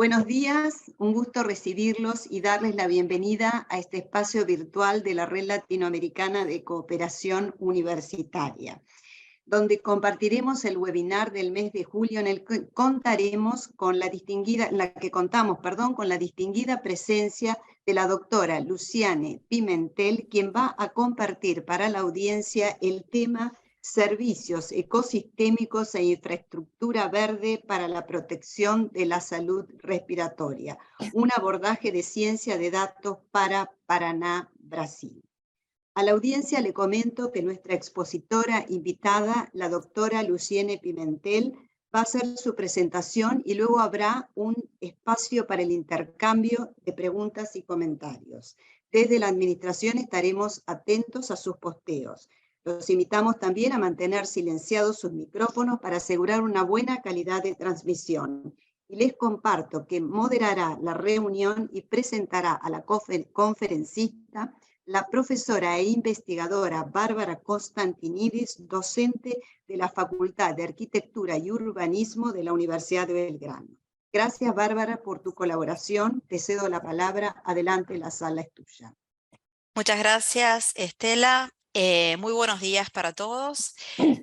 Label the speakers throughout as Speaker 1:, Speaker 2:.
Speaker 1: Buenos días, un gusto recibirlos y darles la bienvenida a este espacio virtual de la Red Latinoamericana de Cooperación Universitaria, donde compartiremos el webinar del mes de julio en el que contamos con la distinguida presencia de la doctora Luciane Pimentel, quien va a compartir para la audiencia el tema Servicios ecosistémicos e infraestructura verde para la protección de la salud respiratoria, un abordaje de ciencia de datos para Paraná, Brasil. A la audiencia le comento que nuestra expositora invitada, la doctora Luciane Pimentel, va a hacer su presentación y luego habrá un espacio para el intercambio de preguntas y comentarios. Desde la administración estaremos atentos a sus posteos. Los invitamos también a mantener silenciados sus micrófonos para asegurar una buena calidad de transmisión. Y les comparto que moderará la reunión y presentará a la conferencista la profesora e investigadora Bárbara Constantinidis, docente de la Facultad de Arquitectura y Urbanismo de la Universidad de Belgrano. Gracias, Bárbara, por tu colaboración. Te cedo la palabra. Adelante, la sala es tuya.
Speaker 2: Muchas gracias, Estela. Muy buenos días para todos.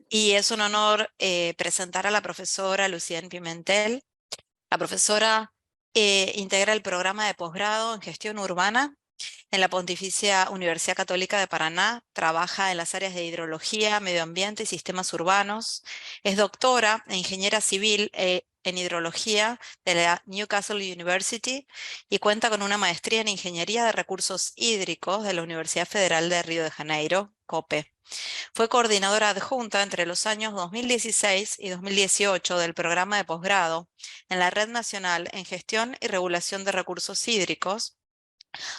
Speaker 2: Y es un honor presentar a la profesora Luciane Pimentel. La profesora integra el programa de posgrado en gestión urbana en la Pontificia Universidad Católica de Paraná, trabaja en las áreas de hidrología, medio ambiente y sistemas urbanos. Es doctora e ingeniera civil en hidrología de la Newcastle University y cuenta con una maestría en ingeniería de recursos hídricos de la Universidad Federal de Río de Janeiro, COPE. Fue coordinadora adjunta entre los años 2016 y 2018 del programa de posgrado en la Red Nacional en Gestión y Regulación de Recursos Hídricos,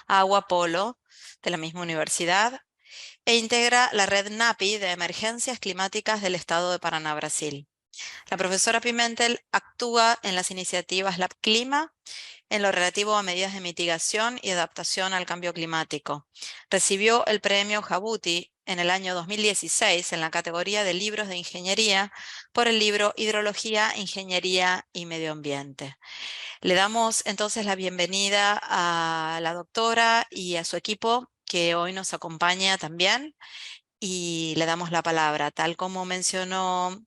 Speaker 2: Agua Polo, de la misma universidad, e integra la red NAPI de emergencias climáticas del estado de Paraná, Brasil. La profesora Pimentel actúa en las iniciativas Lab Clima en lo relativo a medidas de mitigación y adaptación al cambio climático. Recibió el premio Jabuti en el año 2016 en la categoría de libros de ingeniería por el libro Hidrología, Ingeniería y Medio Ambiente. Le damos entonces la bienvenida a la doctora y a su equipo que hoy nos acompaña también y le damos la palabra. Tal como mencionó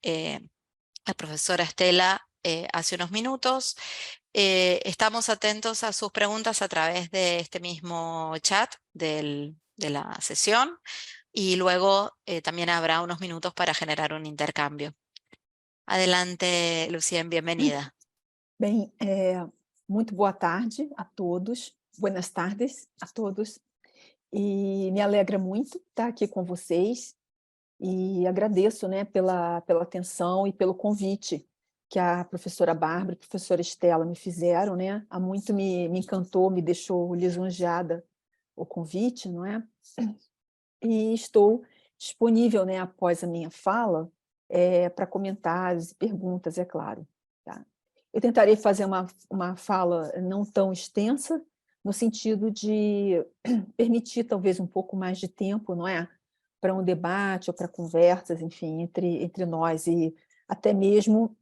Speaker 2: la profesora Estela hace unos minutos, estamos atentos a sus preguntas a través de este mismo chat de la sesión y luego también habrá unos minutos para generar un intercambio. Adelante, Lucien, bienvenida.
Speaker 3: Bem, muito boa tarde a todos, buenas tardes a todos, e me alegra muito estar aqui com vocês, e agradeço, né, pela atenção e pelo convite que a professora Bárbara e a professora Estela me fizeram, né, há muito me encantou, me deixou lisonjeada o convite, não é? E estou disponível, né, após a minha fala, para comentários e perguntas, é claro, tá? Eu tentarei fazer uma fala não tão extensa, no sentido de permitir talvez um pouco mais de tempo, não é? Para um debate ou para conversas, enfim, entre nós e até mesmo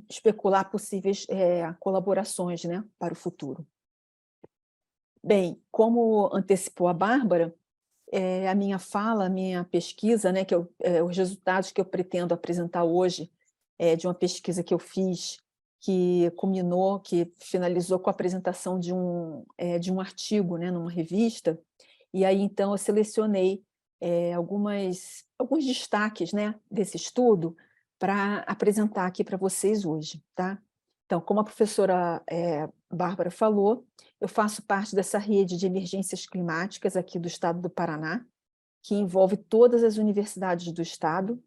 Speaker 3: especular possíveis colaborações, né, para o futuro. Bem, como antecipou a Bárbara, a minha fala, a minha pesquisa, né, os resultados que eu pretendo apresentar hoje de uma pesquisa que eu fiz, que culminou, que finalizou com a apresentação de um artigo, né, numa revista, e aí então eu selecionei alguns destaques, né, desse estudo para apresentar aqui para vocês hoje, tá? Então, como a professora Bárbara falou, eu faço parte dessa rede de emergências climáticas aqui do estado do Paraná, que envolve todas as universidades do estado,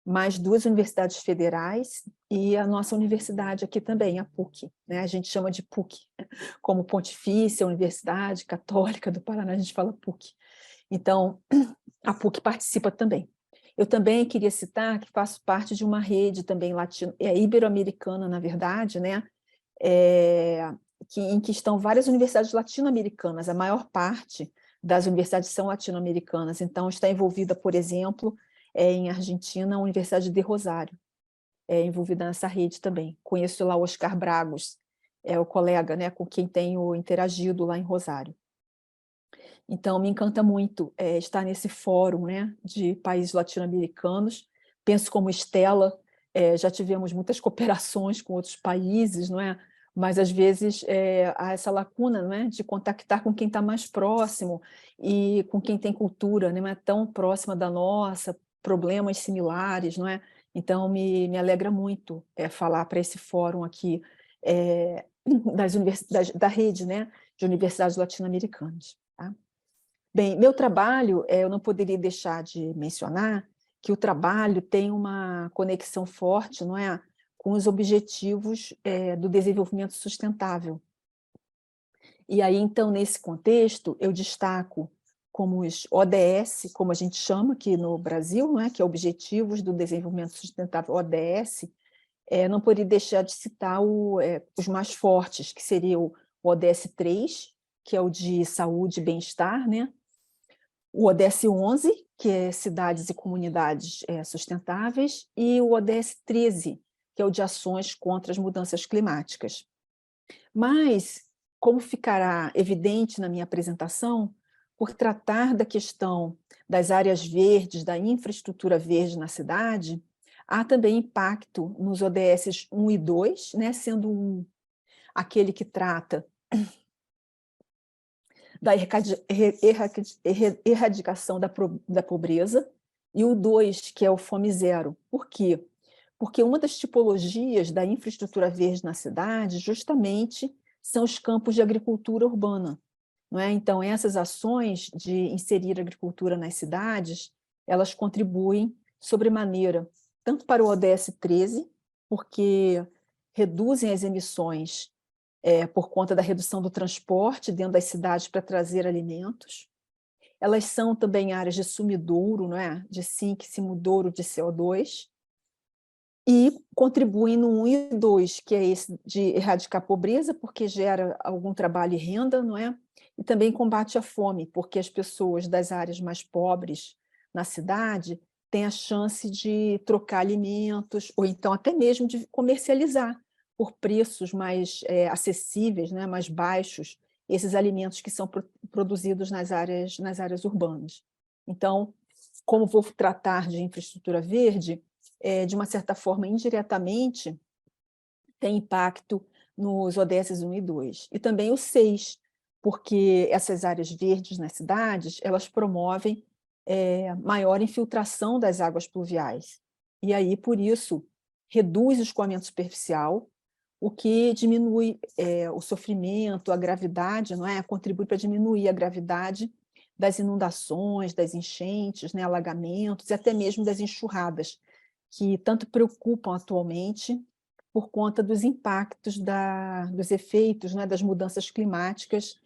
Speaker 3: mais 2 universidades federais e a nossa universidade aqui também, a PUC, né? A gente chama de PUC, como Pontifícia Universidade Católica do Paraná, a gente fala PUC. Então, a PUC participa também. Eu também queria citar que faço parte de uma rede também ibero-americana, na verdade, né? Em que estão várias universidades latino-americanas, a maior parte das universidades são latino-americanas, então está envolvida, por exemplo, em Argentina, a Universidade de Rosário, envolvida nessa rede também. Conheço lá o Oscar Bragos, é o colega, né, com quem tenho interagido lá em Rosário. Então, me encanta muito estar nesse fórum, né, de países latino-americanos. Penso como Estela, já tivemos muitas cooperações com outros países, não é? Mas, às vezes, há essa lacuna, não é? De contactar com quem está mais próximo e com quem tem cultura, não é tão próxima da nossa, problemas similares, não é? Então, me alegra muito falar para esse fórum aqui da rede, né, de universidades latino-americanas. Tá? Bem, meu trabalho, eu não poderia deixar de mencionar que o trabalho tem uma conexão forte, não é, com os objetivos do desenvolvimento sustentável. E aí, então, nesse contexto, eu destaco como os ODS, como a gente chama aqui no Brasil, não é, que é Objetivos do Desenvolvimento Sustentável, ODS, não poderia deixar de citar os mais fortes, que seria o ODS 3, que é o de saúde e bem-estar, né? O ODS 11, que é cidades e comunidades sustentáveis, e o ODS 13, que é o de ações contra as mudanças climáticas. Mas, como ficará evidente na minha apresentação, por tratar da questão das áreas verdes, da infraestrutura verde na cidade, há também impacto nos ODS 1 e 2, né, sendo aquele que trata da erradicação da pobreza, e o 2, que é o Fome Zero. Por quê? Porque uma das tipologias da infraestrutura verde na cidade, justamente, são os campos de agricultura urbana. Não é? Então, essas ações de inserir a agricultura nas cidades, elas contribuem sobremaneira, tanto para o ODS 13, porque reduzem as emissões por conta da redução do transporte dentro das cidades para trazer alimentos. Elas são também áreas de sumidouro, não é? De sink, sumidouro de CO2, e contribuem no 1 e 2, que é esse de erradicar a pobreza, porque gera algum trabalho e renda, não é? E também combate a fome, porque as pessoas das áreas mais pobres na cidade têm a chance de trocar alimentos, ou então até mesmo de comercializar por preços mais acessíveis, né, mais baixos, esses alimentos que são produzidos nas áreas urbanas. Então, como vou tratar de infraestrutura verde, de uma certa forma, indiretamente, tem impacto nos ODS 1 e 2. E também o 6, porque essas áreas verdes nas cidades, elas promovem maior infiltração das águas pluviais. E aí, por isso, reduz o escoamento superficial, o que diminui o sofrimento, a gravidade, não é? Contribui para diminuir a gravidade das inundações, das enchentes, né, alagamentos e até mesmo das enxurradas, que tanto preocupam atualmente por conta dos impactos dos efeitos, né, das mudanças climáticas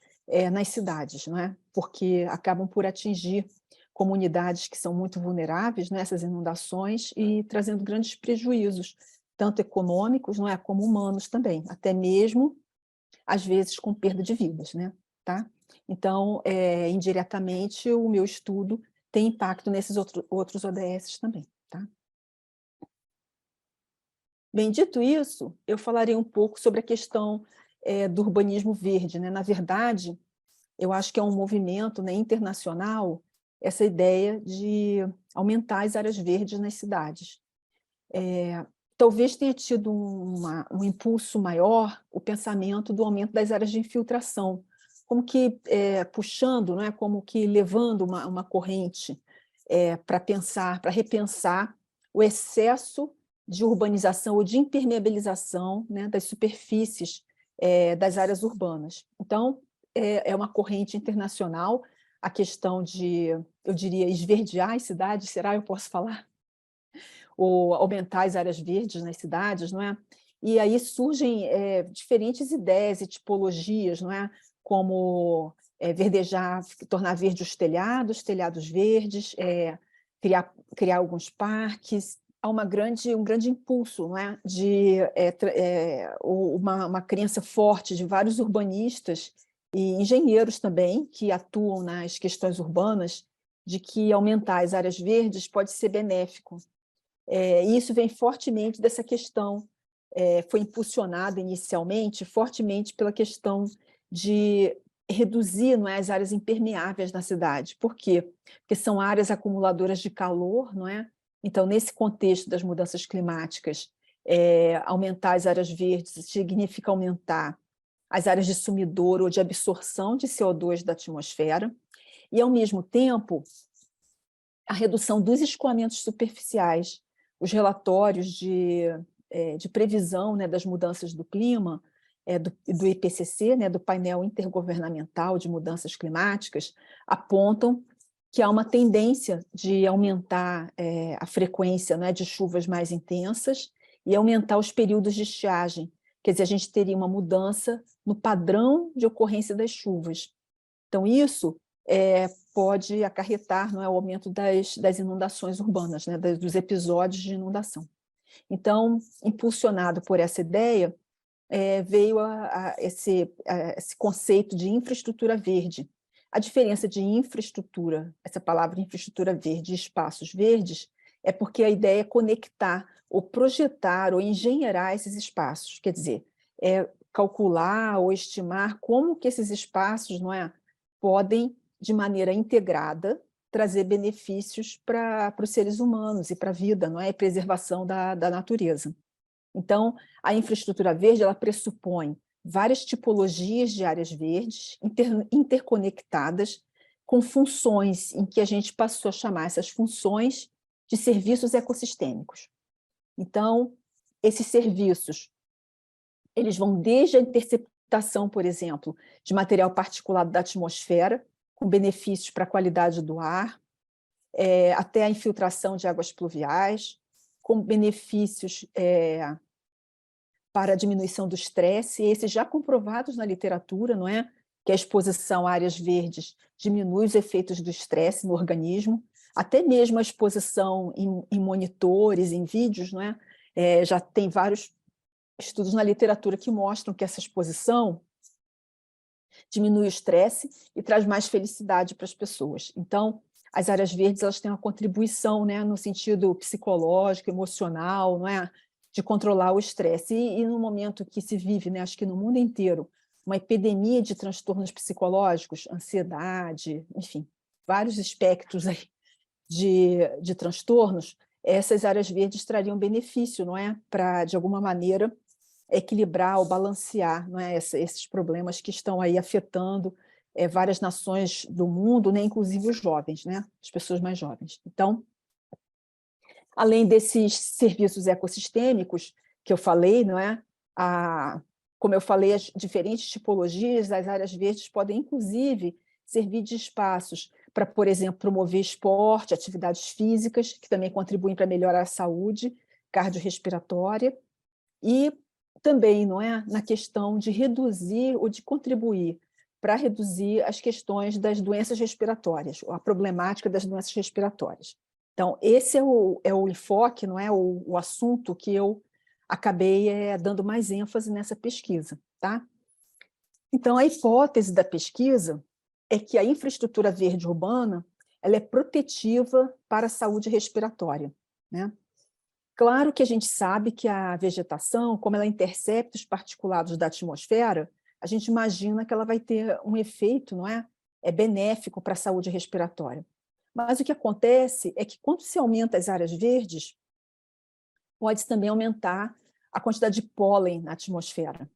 Speaker 3: nas cidades, não é? Porque acabam por atingir comunidades que são muito vulneráveis nessas inundações e trazendo grandes prejuízos, tanto econômicos, não é, como humanos também, até mesmo, às vezes, com perda de vidas, né? Tá? Então, indiretamente, o meu estudo tem impacto nesses outros ODS também. Tá? Bem, dito isso, eu falarei um pouco sobre a questão do urbanismo verde, né? Na verdade, eu acho que é um movimento, né, internacional, essa ideia de aumentar as áreas verdes nas cidades. Talvez tenha tido um impulso maior o pensamento do aumento das áreas de infiltração, como que puxando, né, como que levando uma corrente para pensar, para repensar o excesso de urbanização ou de impermeabilização, né, das superfícies das áreas urbanas. Então, é uma corrente internacional a questão de, eu diria, esverdear as cidades, será eu posso falar? Ou aumentar as áreas verdes nas cidades, não é? E aí surgem diferentes ideias e tipologias, não é? Como verdejar, tornar verde os telhados verdes, criar alguns parques. Há um grande impulso, não é? De uma crença forte de vários urbanistas e engenheiros também, que atuam nas questões urbanas, de que aumentar as áreas verdes pode ser benéfico. E isso vem fortemente dessa questão foi impulsionada inicialmente fortemente pela questão de reduzir, não é, as áreas impermeáveis na cidade. Por quê? Porque são áreas acumuladoras de calor, não é? Então, nesse contexto das mudanças climáticas, aumentar as áreas verdes significa aumentar as áreas de sumidouro ou de absorção de CO2 da atmosfera, e, ao mesmo tempo, a redução dos escoamentos superficiais. Os relatórios de previsão, né, das mudanças do clima, do IPCC, né, do Painel Intergovernamental de Mudanças Climáticas, apontam que há uma tendência de aumentar a frequência, né, de chuvas mais intensas e aumentar os períodos de estiagem. Quer dizer, a gente teria uma mudança no padrão de ocorrência das chuvas. Então, isso pode acarretar, não é, o aumento das inundações urbanas, né, dos episódios de inundação. Então, impulsionado por essa ideia, veio esse conceito de infraestrutura verde. A diferença de infraestrutura, essa palavra infraestrutura verde e espaços verdes, é porque a ideia é conectar, ou projetar, ou engenheirar esses espaços, quer dizer, calcular ou estimar como que esses espaços, não é, podem, de maneira integrada, trazer benefícios para os seres humanos e para a vida, não é? E preservação da natureza. Então, a infraestrutura verde, ela pressupõe várias tipologias de áreas verdes interconectadas com funções em que a gente passou a chamar essas funções de serviços ecossistêmicos. Então, esses serviços, eles vão desde a interceptação, por exemplo, de material particulado da atmosfera, com benefícios para a qualidade do ar, até a infiltração de águas pluviais, com benefícios para a diminuição do estresse, esses já comprovados na literatura, não é? Que a exposição a áreas verdes diminui os efeitos do estresse no organismo, até mesmo a exposição em monitores, em vídeos, não é? Já tem vários estudos na literatura que mostram que essa exposição diminui o estresse e traz mais felicidade para as pessoas. Então, as áreas verdes, elas têm uma contribuição, né, no sentido psicológico, emocional, não é? De controlar o estresse. E no momento que se vive, né, acho que no mundo inteiro, uma epidemia de transtornos psicológicos, ansiedade, enfim, vários espectros aí de transtornos, essas áreas verdes trariam benefício, não é? Para, de alguma maneira, equilibrar ou balancear, não é? Esses problemas que estão aí afetando várias nações do mundo, né? Inclusive os jovens, né? As pessoas mais jovens. Então, além desses serviços ecossistêmicos que eu falei, não é? Como eu falei, as diferentes tipologias das áreas verdes podem, inclusive, servir de espaços para, por exemplo, promover esporte, atividades físicas, que também contribuem para melhorar a saúde cardiorrespiratória, e também, não é, na questão de reduzir ou de contribuir para reduzir as questões das doenças respiratórias, a problemática das doenças respiratórias. Então, esse é o enfoque, não é, o assunto que eu acabei dando mais ênfase nessa pesquisa, tá? Então, a hipótese da pesquisa é que a infraestrutura verde urbana ela é protetiva para a saúde respiratória, né? Claro que a gente sabe que a vegetação, como ela intercepta os particulados da atmosfera, a gente imagina que ela vai ter um efeito, não é? Benéfico para a saúde respiratória. Mas o que acontece é que, quando se aumenta as áreas verdes, pode também aumentar a quantidade de pólen na atmosfera.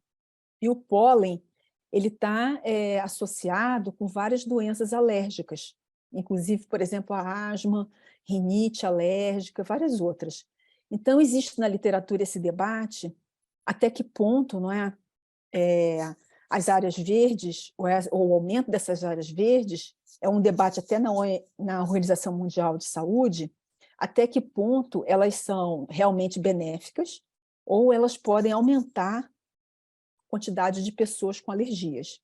Speaker 3: E o pólen ele está associado com várias doenças alérgicas, inclusive, por exemplo, a asma, rinite alérgica, várias outras. Então, existe na literatura esse debate até que ponto, não é, as áreas verdes, ou o aumento dessas áreas verdes, é um debate até na Organização Mundial de Saúde, até que ponto elas são realmente benéficas ou elas podem aumentar a quantidade de pessoas com alergias.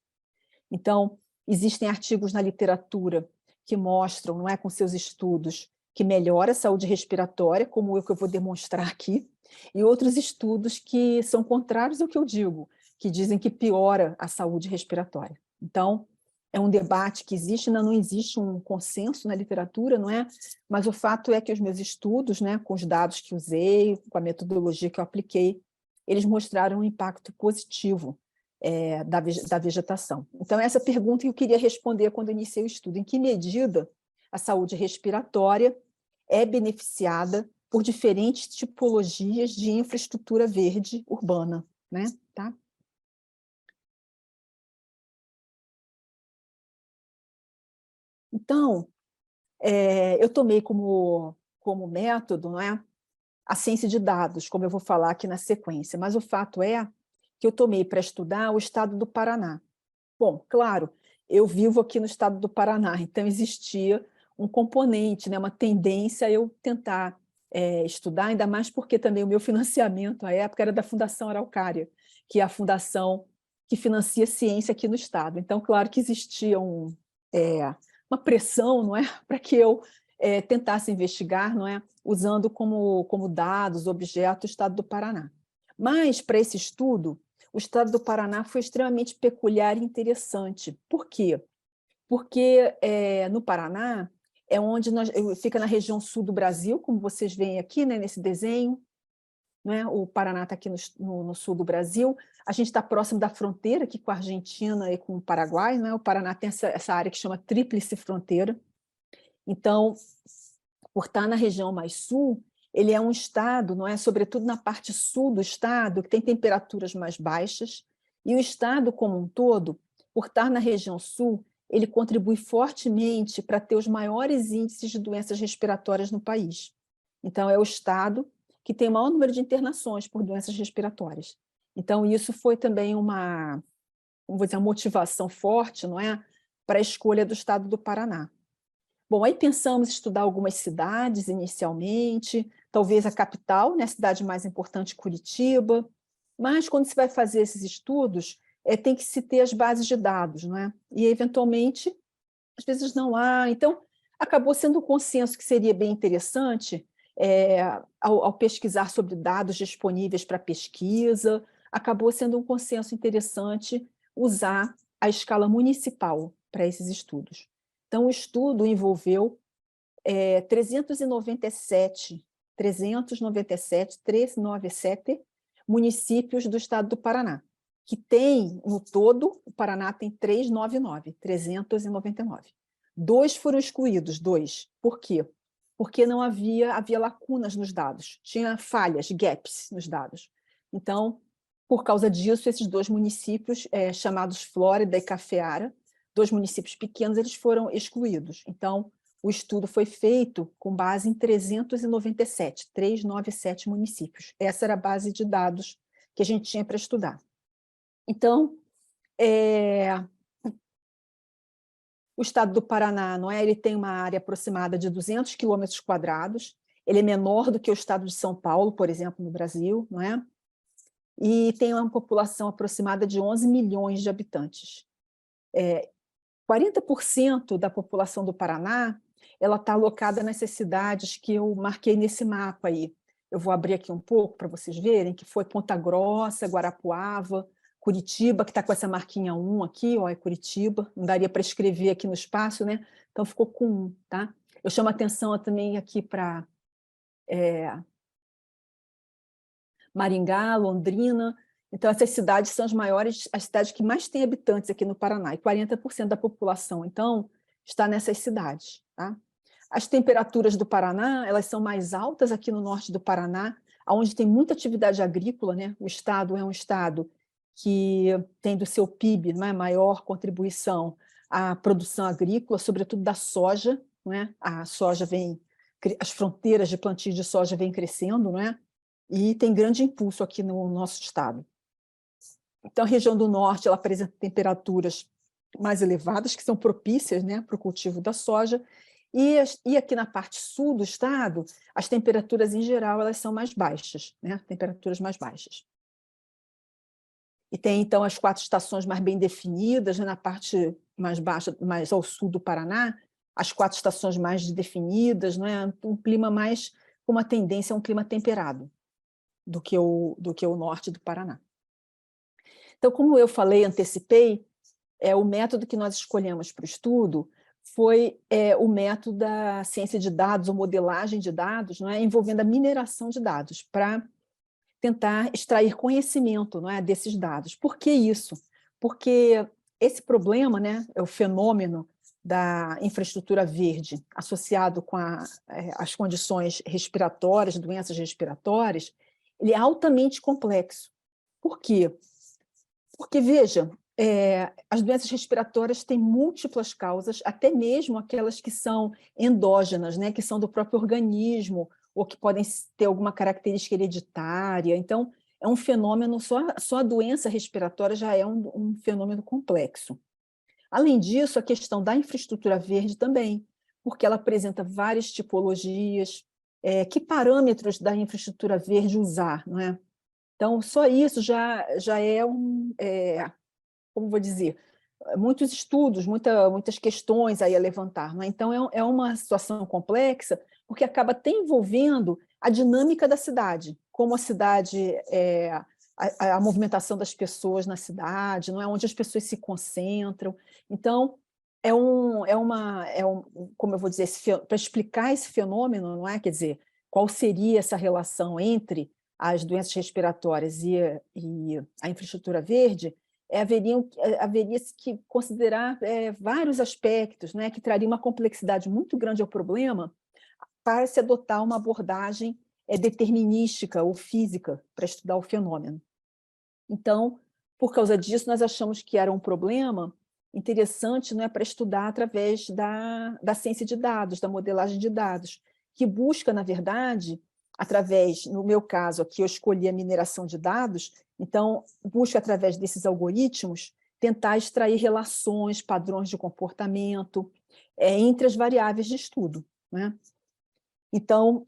Speaker 3: Então, existem artigos na literatura que mostram, não é, com seus estudos, que melhora a saúde respiratória, como o que eu vou demonstrar aqui, e outros estudos que são contrários ao que eu digo, que dizem que piora a saúde respiratória. Então, é um debate que existe, ainda não existe um consenso na literatura, não é? Mas o fato é que os meus estudos, né, com os dados que usei, com a metodologia que eu apliquei, eles mostraram um impacto positivo da vegetação. Então, essa pergunta que eu queria responder quando iniciei o estudo: em que medida a saúde respiratória é beneficiada por diferentes tipologias de infraestrutura verde urbana, né? Tá? Então, eu tomei como método, não é, a ciência de dados, como eu vou falar aqui na sequência, mas o fato é que eu tomei para estudar o estado do Paraná. Bom, claro, eu vivo aqui no estado do Paraná, então existia um componente, né, uma tendência a eu tentar estudar, ainda mais porque também o meu financiamento à época era da Fundação Araucária, que é a fundação que financia ciência aqui no estado. Então, claro que existia uma pressão, não é, para que eu tentasse investigar, não é, usando como dados, objeto, o estado do Paraná. Mas, para esse estudo, o estado do Paraná foi extremamente peculiar e interessante. Por quê? Porque no Paraná é onde fica na região sul do Brasil, como vocês veem aqui, né, nesse desenho, né? O Paraná está aqui no sul do Brasil. A gente está próximo da fronteira aqui com a Argentina e com o Paraguai, né? O Paraná tem essa área que chama Tríplice Fronteira. Então, por estar na região mais sul, ele é um estado, não é, sobretudo na parte sul do estado, que tem temperaturas mais baixas, e o estado como um todo, por estar na região sul, ele contribui fortemente para ter os maiores índices de doenças respiratórias no país. Então, é o estado que tem o maior número de internações por doenças respiratórias. Então, isso foi também uma motivação forte, não é, para a escolha do estado do Paraná. Bom, aí pensamos em estudar algumas cidades inicialmente, talvez a capital, né, a cidade mais importante, Curitiba, mas quando se vai fazer esses estudos, tem que se ter as bases de dados, não é? E, eventualmente, às vezes não há. Então, acabou sendo um consenso que seria bem interessante, ao pesquisar sobre dados disponíveis para pesquisa, acabou sendo um consenso interessante usar a escala municipal para esses estudos. Então, o estudo envolveu 397 municípios do estado do Paraná, que tem, no todo, o Paraná tem 399. 2 foram excluídos, 2. Por quê? Porque não havia lacunas nos dados, tinha falhas, gaps nos dados. Então, por causa disso, esses 2 municípios, chamados Flórida e Cafeara, 2 municípios pequenos, eles foram excluídos. Então, o estudo foi feito com base em 397 municípios. Essa era a base de dados que a gente tinha para estudar. Então, o estado do Paraná, não é? Ele tem uma área aproximada de 200 quilômetros quadrados, ele é menor do que o estado de São Paulo, por exemplo, no Brasil, não é? E tem uma população aproximada de 11 milhões de habitantes. 40% da população do Paraná ela está alocada nessas cidades que eu marquei nesse mapa aí. Eu vou abrir aqui um pouco para vocês verem, que foi Ponta Grossa, Guarapuava, Curitiba, que está com essa marquinha 1 aqui, ó, é Curitiba, não daria para escrever aqui no espaço, né? Então ficou com 1, tá? Eu chamo a atenção também aqui para Maringá, Londrina. Então, essas cidades são as cidades que mais têm habitantes aqui no Paraná, e 40% da população, então, está nessas cidades. Tá? As temperaturas do Paraná, elas são mais altas aqui no norte do Paraná, onde tem muita atividade agrícola, né? O estado é um estado que tem do seu PIB, não é, maior contribuição à produção agrícola, sobretudo da soja, não é? A soja as fronteiras de plantio de soja vêm crescendo, não é? E tem grande impulso aqui no nosso estado. Então, a região do norte ela apresenta temperaturas mais elevadas, que são propícias, né, para o cultivo da soja, e aqui na parte sul do estado, as temperaturas, em geral, elas são mais baixas, né, temperaturas mais baixas. E tem, então, as 4 estações mais bem definidas, né, na parte mais baixa, mais ao sul do Paraná, as 4 estações mais definidas, né, um clima mais, com uma tendência a um clima temperado do que o norte do Paraná. Então, como eu falei, antecipei, o método que nós escolhemos para o estudo foi o método da ciência de dados, ou modelagem de dados, não é? Envolvendo a mineração de dados, para tentar extrair conhecimento, não é, desses dados. Por que isso? Porque esse problema, né, é o fenômeno da infraestrutura verde associado com as condições respiratórias, doenças respiratórias, ele é altamente complexo. Por quê? Porque, veja, as doenças respiratórias têm múltiplas causas, até mesmo aquelas que são endógenas, né, que são do próprio organismo, ou que podem ter alguma característica hereditária. Então, é um fenômeno, só a doença respiratória já é um fenômeno complexo. Além disso, a questão da infraestrutura verde também, porque ela apresenta várias tipologias, que parâmetros da infraestrutura verde usar, não é? Então, só isso já é como vou dizer, muitos estudos, muitas questões aí a levantar, não é? Então, é uma situação complexa, porque acaba até envolvendo a dinâmica da cidade, como a cidade, a movimentação das pessoas na cidade, não é, onde as pessoas se concentram. Então, como eu vou dizer, para explicar esse fenômeno, não é? Quer dizer, qual seria essa relação entre as doenças respiratórias e a infraestrutura verde, haveria-se que considerar vários aspectos, né, que trariam uma complexidade muito grande ao problema para se adotar uma abordagem determinística ou física para estudar o fenômeno. Então, por causa disso, nós achamos que era um problema interessante, né, para estudar através da ciência de dados, da modelagem de dados, que busca, na verdade, através, no meu caso aqui, eu escolhi a mineração de dados, então busca, através desses algoritmos, tentar extrair relações, padrões de comportamento entre as variáveis de estudo, né? Então,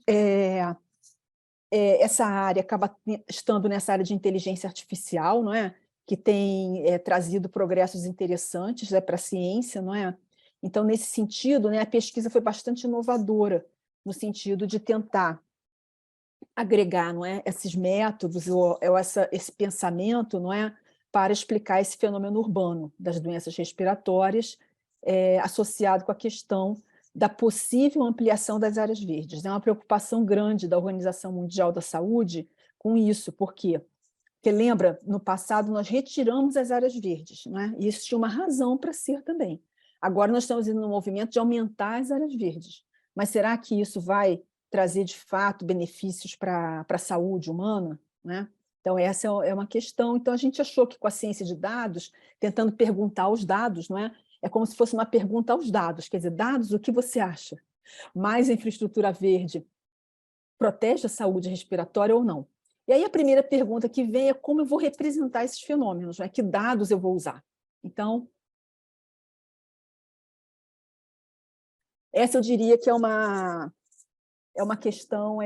Speaker 3: essa área acaba estando nessa área de inteligência artificial, não é? Que tem trazido progressos interessantes para a ciência, não é? Então, nesse sentido, né, a pesquisa foi bastante inovadora, no sentido de tentar agregar, não é, esses métodos ou esse pensamento, não é, para explicar esse fenômeno urbano das doenças respiratórias, associado com a questão da possível ampliação das áreas verdes. É uma preocupação grande da Organização Mundial da Saúde com isso. Por quê? Porque, lembra, no passado nós retiramos as áreas verdes, não é? E isso tinha uma razão para ser também. Agora nós estamos indo no movimento de aumentar as áreas verdes. Mas será que isso vai trazer, de fato, benefícios para a saúde humana, né? Então, essa é uma questão. Então, a gente achou que com a ciência de dados, tentando perguntar aos dados, não é? É como se fosse uma pergunta aos dados, quer dizer, dados, o que você acha? Mais infraestrutura verde protege a saúde respiratória ou não? E aí a primeira pergunta que vem é como eu vou representar esses fenômenos, né? Que dados eu vou usar? Então, essa eu diria que é uma questão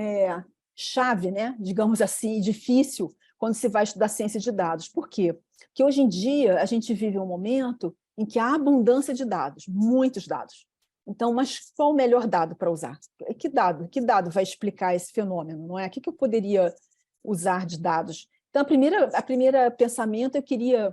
Speaker 3: chave, né? Digamos assim, difícil, quando se vai estudar ciência de dados. Por quê? Porque hoje em dia a gente vive um momento em que há abundância de dados, muitos dados. Então, mas qual o melhor dado para usar? Que dado vai explicar esse fenômeno, não é? O que eu poderia usar de dados? Então, a primeira pensamento, eu queria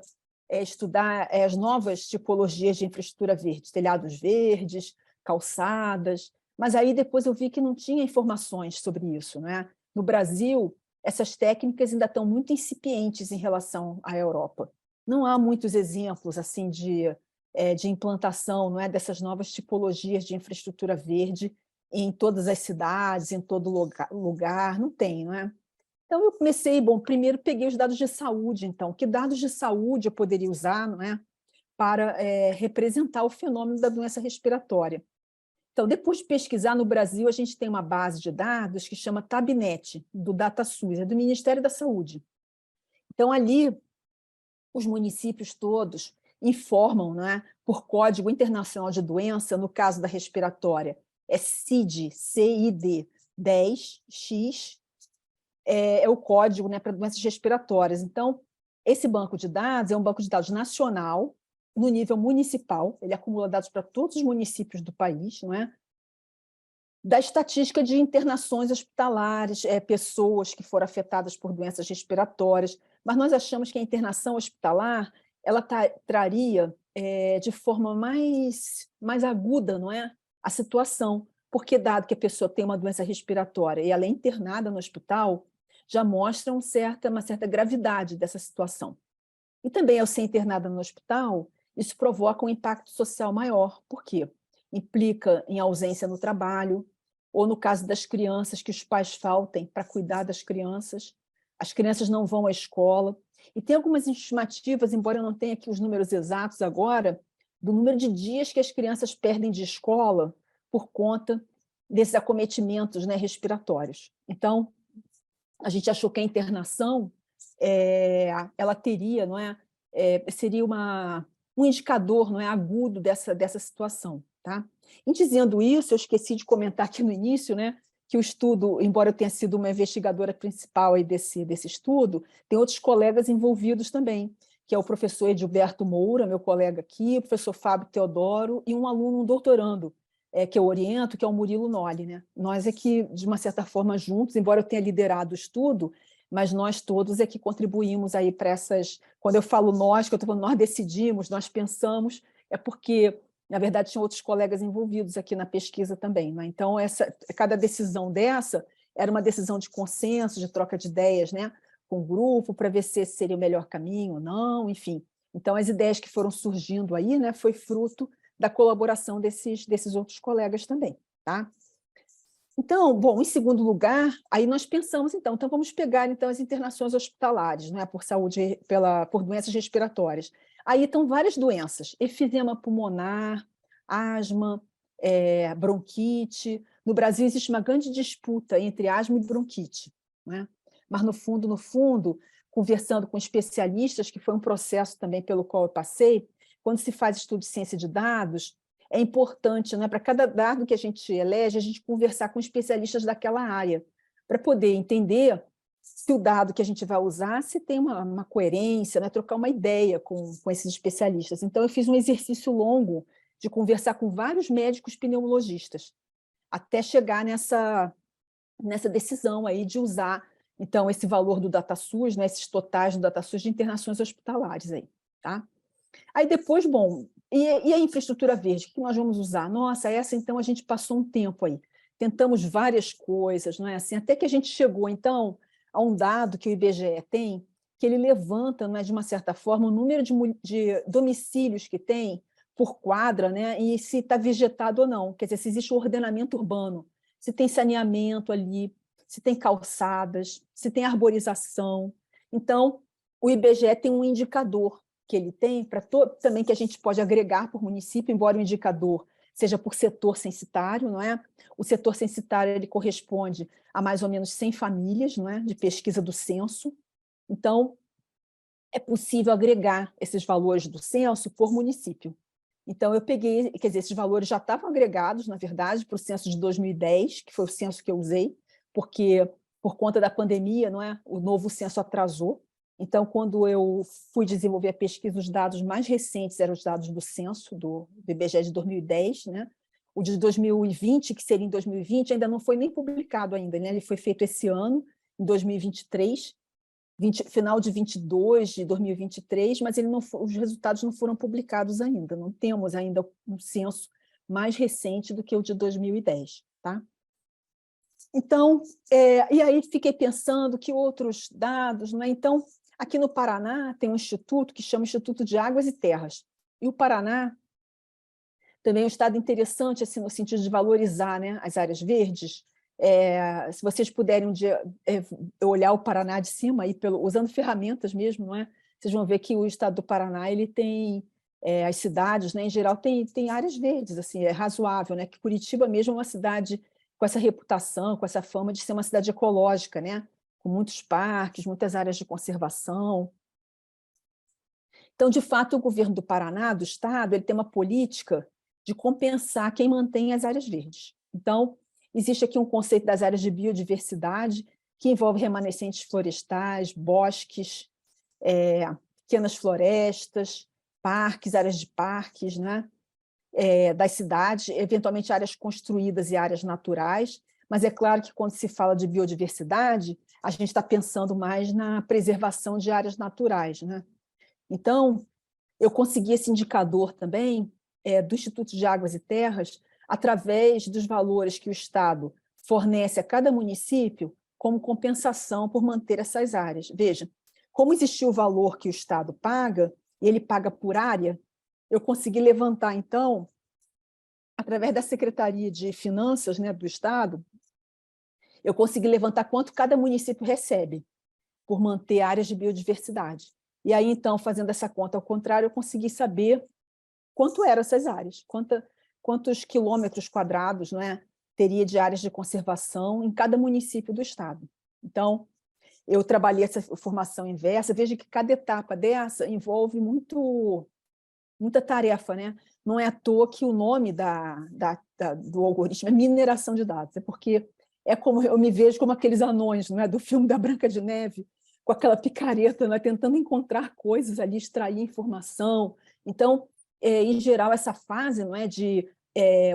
Speaker 3: estudar as novas tipologias de infraestrutura verde, telhados verdes, calçadas, mas aí depois eu vi que não tinha informações sobre isso, né? No Brasil, essas técnicas ainda estão muito incipientes em relação à Europa. Não há muitos exemplos assim de implantação, não é, dessas novas tipologias de infraestrutura verde em todas as cidades, em todo lugar, não tem, não é? Então eu comecei, primeiro peguei os dados de saúde, então, que dados de saúde eu poderia usar, não é, para representar o fenômeno da doença respiratória. Então, depois de pesquisar no Brasil, a gente tem uma base de dados que chama Tabnet, do DataSUS, é do Ministério da Saúde. Então, ali, os municípios todos informam, né, por Código Internacional de Doença, no caso da respiratória, é CID, CID 10X, é o código, né, para doenças respiratórias. Então, esse banco de dados é um banco de dados nacional, no nível municipal, ele acumula dados para todos os municípios do país, não é? Da estatística de internações hospitalares, pessoas que foram afetadas por doenças respiratórias, mas nós achamos que a internação hospitalar ela traria de forma mais aguda, não é, a situação, porque dado que a pessoa tem uma doença respiratória e ela é internada no hospital, já mostram uma certa gravidade dessa situação. E também, ao ser internada no hospital, isso provoca um impacto social maior. Por quê? Implica em ausência no trabalho, ou no caso das crianças, que os pais faltem para cuidar das crianças, as crianças não vão à escola. E tem algumas estimativas, embora eu não tenha aqui os números exatos agora, do número de dias que as crianças perdem de escola por conta desses acometimentos, né, respiratórios. Então, a gente achou que a internação ela teria, não é, seria um indicador, não é, agudo dessa situação. Tá? Em dizendo isso, eu esqueci de comentar aqui no início, né, que o estudo, embora eu tenha sido uma investigadora principal aí desse estudo, tem outros colegas envolvidos também, que é o professor Edilberto Moura, meu colega aqui, o professor Fábio Teodoro, e um aluno, um doutorando, que eu oriento, que é o Murilo Nolli. Né? Nós é que, de uma certa forma, juntos, embora eu tenha liderado o estudo, mas nós todos é que contribuímos aí para essas... Quando eu falo nós, que eu estou falando nós decidimos, nós pensamos, é porque, na verdade, tinham outros colegas envolvidos aqui na pesquisa também. Né? Então, cada decisão dessa era uma decisão de consenso, de troca de ideias, né? Com o grupo, para ver se esse seria o melhor caminho ou não, enfim. Então, as ideias que foram surgindo aí, né, foi fruto da colaboração desses outros colegas também. Tá? Então, bom, em segundo lugar, aí nós pensamos, então vamos pegar então, as internações hospitalares, né, por doenças respiratórias. Aí estão várias doenças, efizema pulmonar, asma, bronquite. No Brasil existe uma grande disputa entre asma e bronquite, né? Mas no fundo, conversando com especialistas, que foi um processo também pelo qual eu passei, quando se faz estudo de ciência de dados, é importante, né, para cada dado que a gente elege, a gente conversar com especialistas daquela área, para poder entender se o dado que a gente vai usar, se tem uma coerência, né, trocar uma ideia com esses especialistas. Então, eu fiz um exercício longo de conversar com vários médicos pneumologistas, até chegar nessa decisão aí de usar, então, esse valor do DataSUS, né, esses totais do DataSUS de internações hospitalares. Aí, tá? Aí depois, bom, e a infraestrutura verde, o que nós vamos usar? Nossa, essa então a gente passou um tempo aí, tentamos várias coisas, não é assim? Até que a gente chegou, então, a um dado que o IBGE tem, que ele levanta, não é, de uma certa forma, o número de domicílios que tem por quadra, né, e se está vegetado ou não, quer dizer, se existe um ordenamento urbano, se tem saneamento ali, se tem calçadas, se tem arborização. Então, o IBGE tem um indicador que ele tem, também que a gente pode agregar por município, embora o indicador seja por setor censitário, não é? O setor censitário ele corresponde a mais ou menos 100 famílias, não é? De pesquisa do censo. Então, é possível agregar esses valores do censo por município. Então, eu peguei, quer dizer, esses valores já estavam agregados, na verdade, para o censo de 2010, que foi o censo que eu usei, porque, por conta da pandemia, não é? O novo censo atrasou. Então, quando eu fui desenvolver a pesquisa, os dados mais recentes eram os dados do censo, do IBGE de 2010, né? O de 2020, que seria em 2020, ainda não foi nem publicado ainda, né? Ele foi feito esse ano, em 2023, final de 22, de 2023, mas os resultados não foram publicados ainda, não temos ainda um censo mais recente do que o de 2010. Tá? Então, e aí fiquei pensando que outros dados, né? Então, aqui no Paraná tem um instituto que chama Instituto de Águas e Terras, e o Paraná também é um estado interessante, assim, no sentido de valorizar, né, as áreas verdes. Se vocês puderem um dia olhar o Paraná de cima, aí usando ferramentas mesmo, não é? Vocês vão ver que o estado do Paraná ele tem, as cidades, né, em geral, tem áreas verdes, assim, é razoável, né? Que Curitiba mesmo é uma cidade com essa reputação, com essa fama de ser uma cidade ecológica, né? Com muitos parques, muitas áreas de conservação. Então, de fato, o governo do Paraná, do estado, ele tem uma política de compensar quem mantém as áreas verdes. Então, existe aqui um conceito das áreas de biodiversidade, que envolve remanescentes florestais, bosques, pequenas florestas, parques, áreas de parques, né? Das cidades, eventualmente áreas construídas e áreas naturais, mas é claro que quando se fala de biodiversidade, a gente está pensando mais na preservação de áreas naturais, né? Então, eu consegui esse indicador também do Instituto de Águas e Terras, através dos valores que o Estado fornece a cada município como compensação por manter essas áreas. Veja, como existiu o valor que o Estado paga, e ele paga por área, eu consegui levantar, então, através da Secretaria de Finanças, né, do Estado, eu consegui levantar quanto cada município recebe por manter áreas de biodiversidade. E aí, então, fazendo essa conta ao contrário, eu consegui saber quanto eram essas áreas, quantos quilômetros quadrados, não é, teria de áreas de conservação em cada município do Estado. Então, eu trabalhei essa formação inversa. Veja que cada etapa dessa envolve muita tarefa, né? Não é à toa que o nome do algoritmo é mineração de dados, é porque é como eu me vejo como aqueles anões, não é, do filme da Branca de Neve, com aquela picareta, não é, tentando encontrar coisas ali, extrair informação. Então, em geral, essa fase, não é, de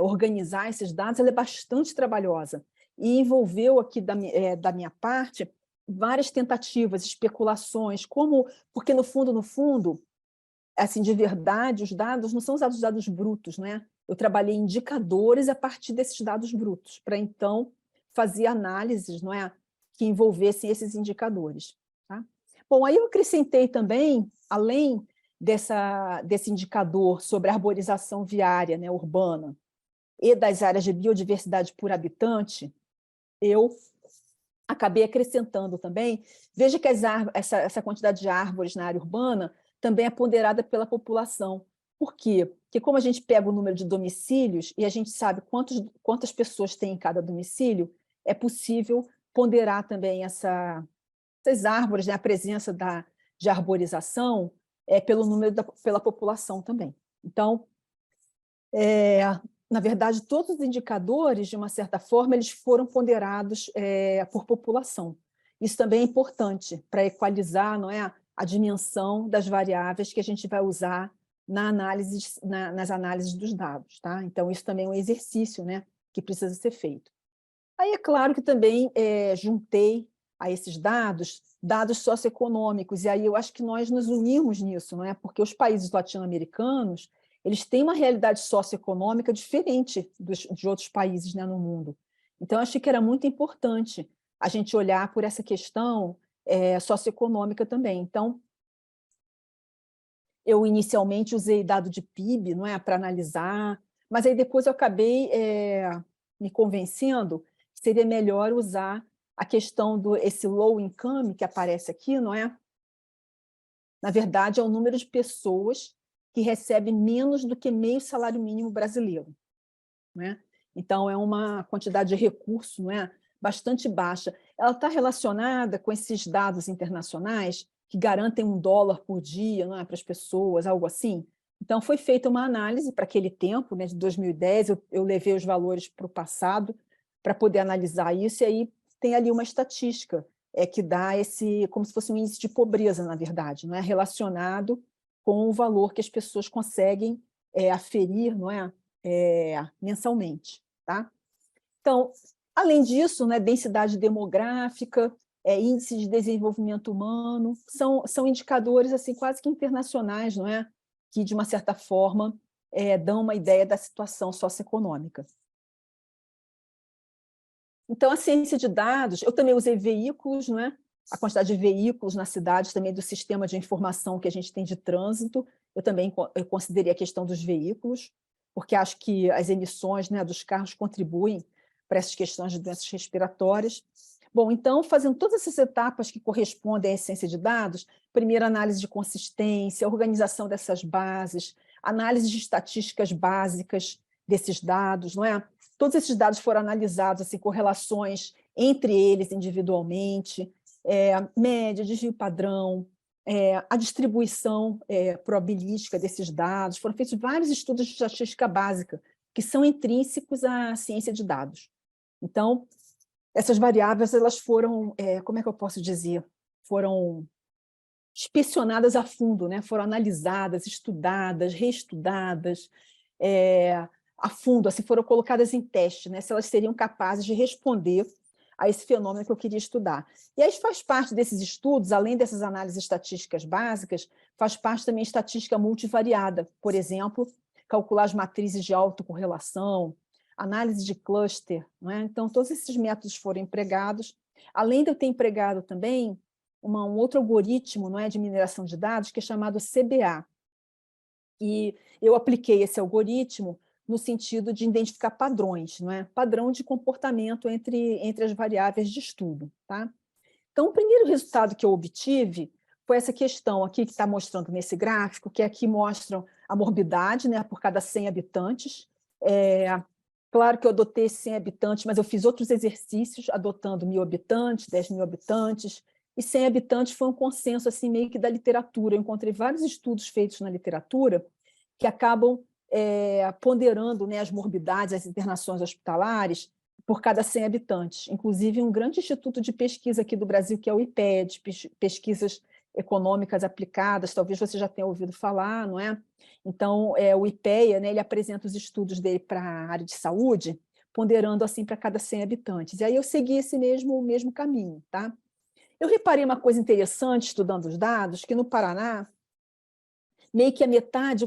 Speaker 3: organizar esses dados, ela é bastante trabalhosa e envolveu aqui da minha parte várias tentativas, especulações, porque no fundo, assim, de verdade, os dados não são os dados brutos, né? Eu trabalhei indicadores a partir desses dados brutos, para então fazer análises, não é, que envolvessem esses indicadores. Tá? Bom, aí eu acrescentei também, além desse indicador sobre a arborização viária, né, urbana, e das áreas de biodiversidade por habitante, eu acabei acrescentando também, veja que essa quantidade de árvores na área urbana também é ponderada pela população. Por quê? Porque como a gente pega o número de domicílios e a gente sabe quantas pessoas tem em cada domicílio, é possível ponderar também essas árvores, né, a presença de arborização pela população também. Então, na verdade, todos os indicadores, de uma certa forma, eles foram ponderados por população. Isso também é importante para equalizar, não é, a dimensão das variáveis que a gente vai usar nas análises dos dados. Tá? Então, isso também é um exercício, né, que precisa ser feito. Aí é claro que também juntei a esses dados socioeconômicos, e aí eu acho que nós nos unimos nisso, não é? Porque os países latino-americanos eles têm uma realidade socioeconômica diferente de outros países, né, no mundo. Então, eu achei que era muito importante a gente olhar por essa questão socioeconômica também. Então, eu inicialmente usei dado de PIB, não é, para analisar, mas aí depois eu acabei me convencendo que seria melhor usar a questão esse low income que aparece aqui, não é? Na verdade, é o número de pessoas que recebem menos do que meio salário mínimo brasileiro. Né? Então, é uma quantidade de recurso, não é, bastante baixa. Ela está relacionada com esses dados internacionais que garantem $1 por dia, não é, para as pessoas, algo assim. Então, foi feita uma análise para aquele tempo, né, de 2010, eu levei os valores para o passado para poder analisar isso, e aí tem ali uma estatística que dá como se fosse um índice de pobreza, na verdade, não é, relacionado com o valor que as pessoas conseguem aferir, não é, mensalmente. Tá? Então, além disso, né, densidade demográfica, índice de desenvolvimento humano, são indicadores assim, quase que internacionais, não é? Que, de uma certa forma, dão uma ideia da situação socioeconômica. Então, a ciência de dados, eu também usei veículos, não é? A quantidade de veículos na cidade, também do sistema de informação que a gente tem de trânsito, eu considerei a questão dos veículos, porque acho que as emissões, né, dos carros contribuem para essas questões de doenças respiratórias. Bom, então, fazendo todas essas etapas que correspondem à ciência de dados, primeiro análise de consistência, organização dessas bases, análise de estatísticas básicas desses dados, não é? Todos esses dados foram analisados, assim, correlações entre eles individualmente, média, desvio padrão, a distribuição probabilística desses dados. Foram feitos vários estudos de estatística básica que são intrínsecos à ciência de dados. Então, essas variáveis elas foram, como é que eu posso dizer? Foram inspecionadas a fundo, né? Foram analisadas, estudadas, reestudadas, a fundo, assim, foram colocadas em teste, né? Se elas seriam capazes de responder a esse fenômeno que eu queria estudar. E aí faz parte desses estudos, além dessas análises estatísticas básicas, faz parte também estatística multivariada, por exemplo, calcular as matrizes de autocorrelação, análise de cluster, não é? Então, todos esses métodos foram empregados. Além de eu ter empregado também um outro algoritmo, não é, de mineração de dados, que é chamado CBA. E eu apliquei esse algoritmo no sentido de identificar padrões, não é? Padrão de comportamento entre as variáveis de estudo. Tá? Então, o primeiro resultado que eu obtive foi essa questão aqui que está mostrando nesse gráfico, que aqui mostra a morbidade, né, por cada 100 habitantes. Claro que eu adotei 100 habitantes, mas eu fiz outros exercícios adotando 1.000 habitantes, 10.000 habitantes, e 100 habitantes foi um consenso assim, meio que da literatura. Eu encontrei vários estudos feitos na literatura que acabam ponderando, né, as morbidades, as internações hospitalares por cada 100 habitantes. Inclusive, um grande instituto de pesquisa aqui do Brasil, que é o IPED, pesquisas econômicas aplicadas, talvez você já tenha ouvido falar, não é? Então, o IPEA, né, ele apresenta os estudos dele para a área de saúde, ponderando assim para cada 100 habitantes. E aí eu segui esse mesmo caminho. Tá? Eu reparei uma coisa interessante, estudando os dados, que no Paraná, meio que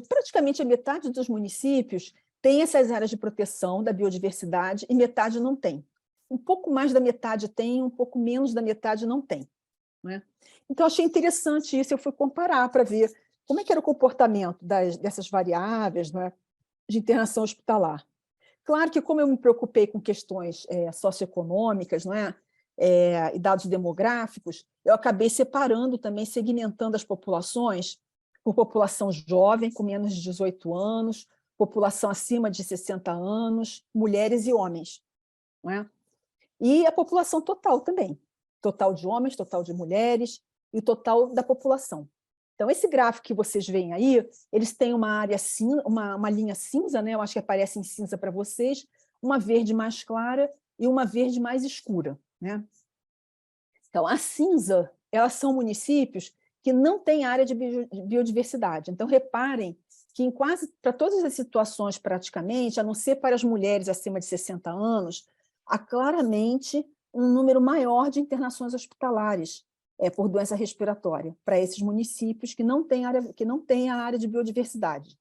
Speaker 3: praticamente a metade dos municípios tem essas áreas de proteção da biodiversidade e metade não tem. Um pouco mais da metade tem, um pouco menos da metade não tem. Não é? Então, achei interessante isso, eu fui comparar para ver como é que era o comportamento dessas variáveis, não é, de internação hospitalar. Claro que, como eu me preocupei com questões socioeconômicas, não é, e dados demográficos, eu acabei separando também, segmentando as populações por população jovem, com menos de 18 anos, população acima de 60 anos, mulheres e homens. Não é? E a população total também, total de homens, total de mulheres e o total da população. Então, esse gráfico que vocês veem aí, eles têm uma área uma linha cinza, né? Eu acho que aparece em cinza para vocês, uma verde mais clara e uma verde mais escura. Né? Então, a cinza, elas são municípios que não têm área de biodiversidade. Então, reparem que em quase para todas as situações, praticamente, a não ser para as mulheres acima de 60 anos, há claramente um número maior de internações hospitalares por doença respiratória, para esses municípios que não têm a área de biodiversidade.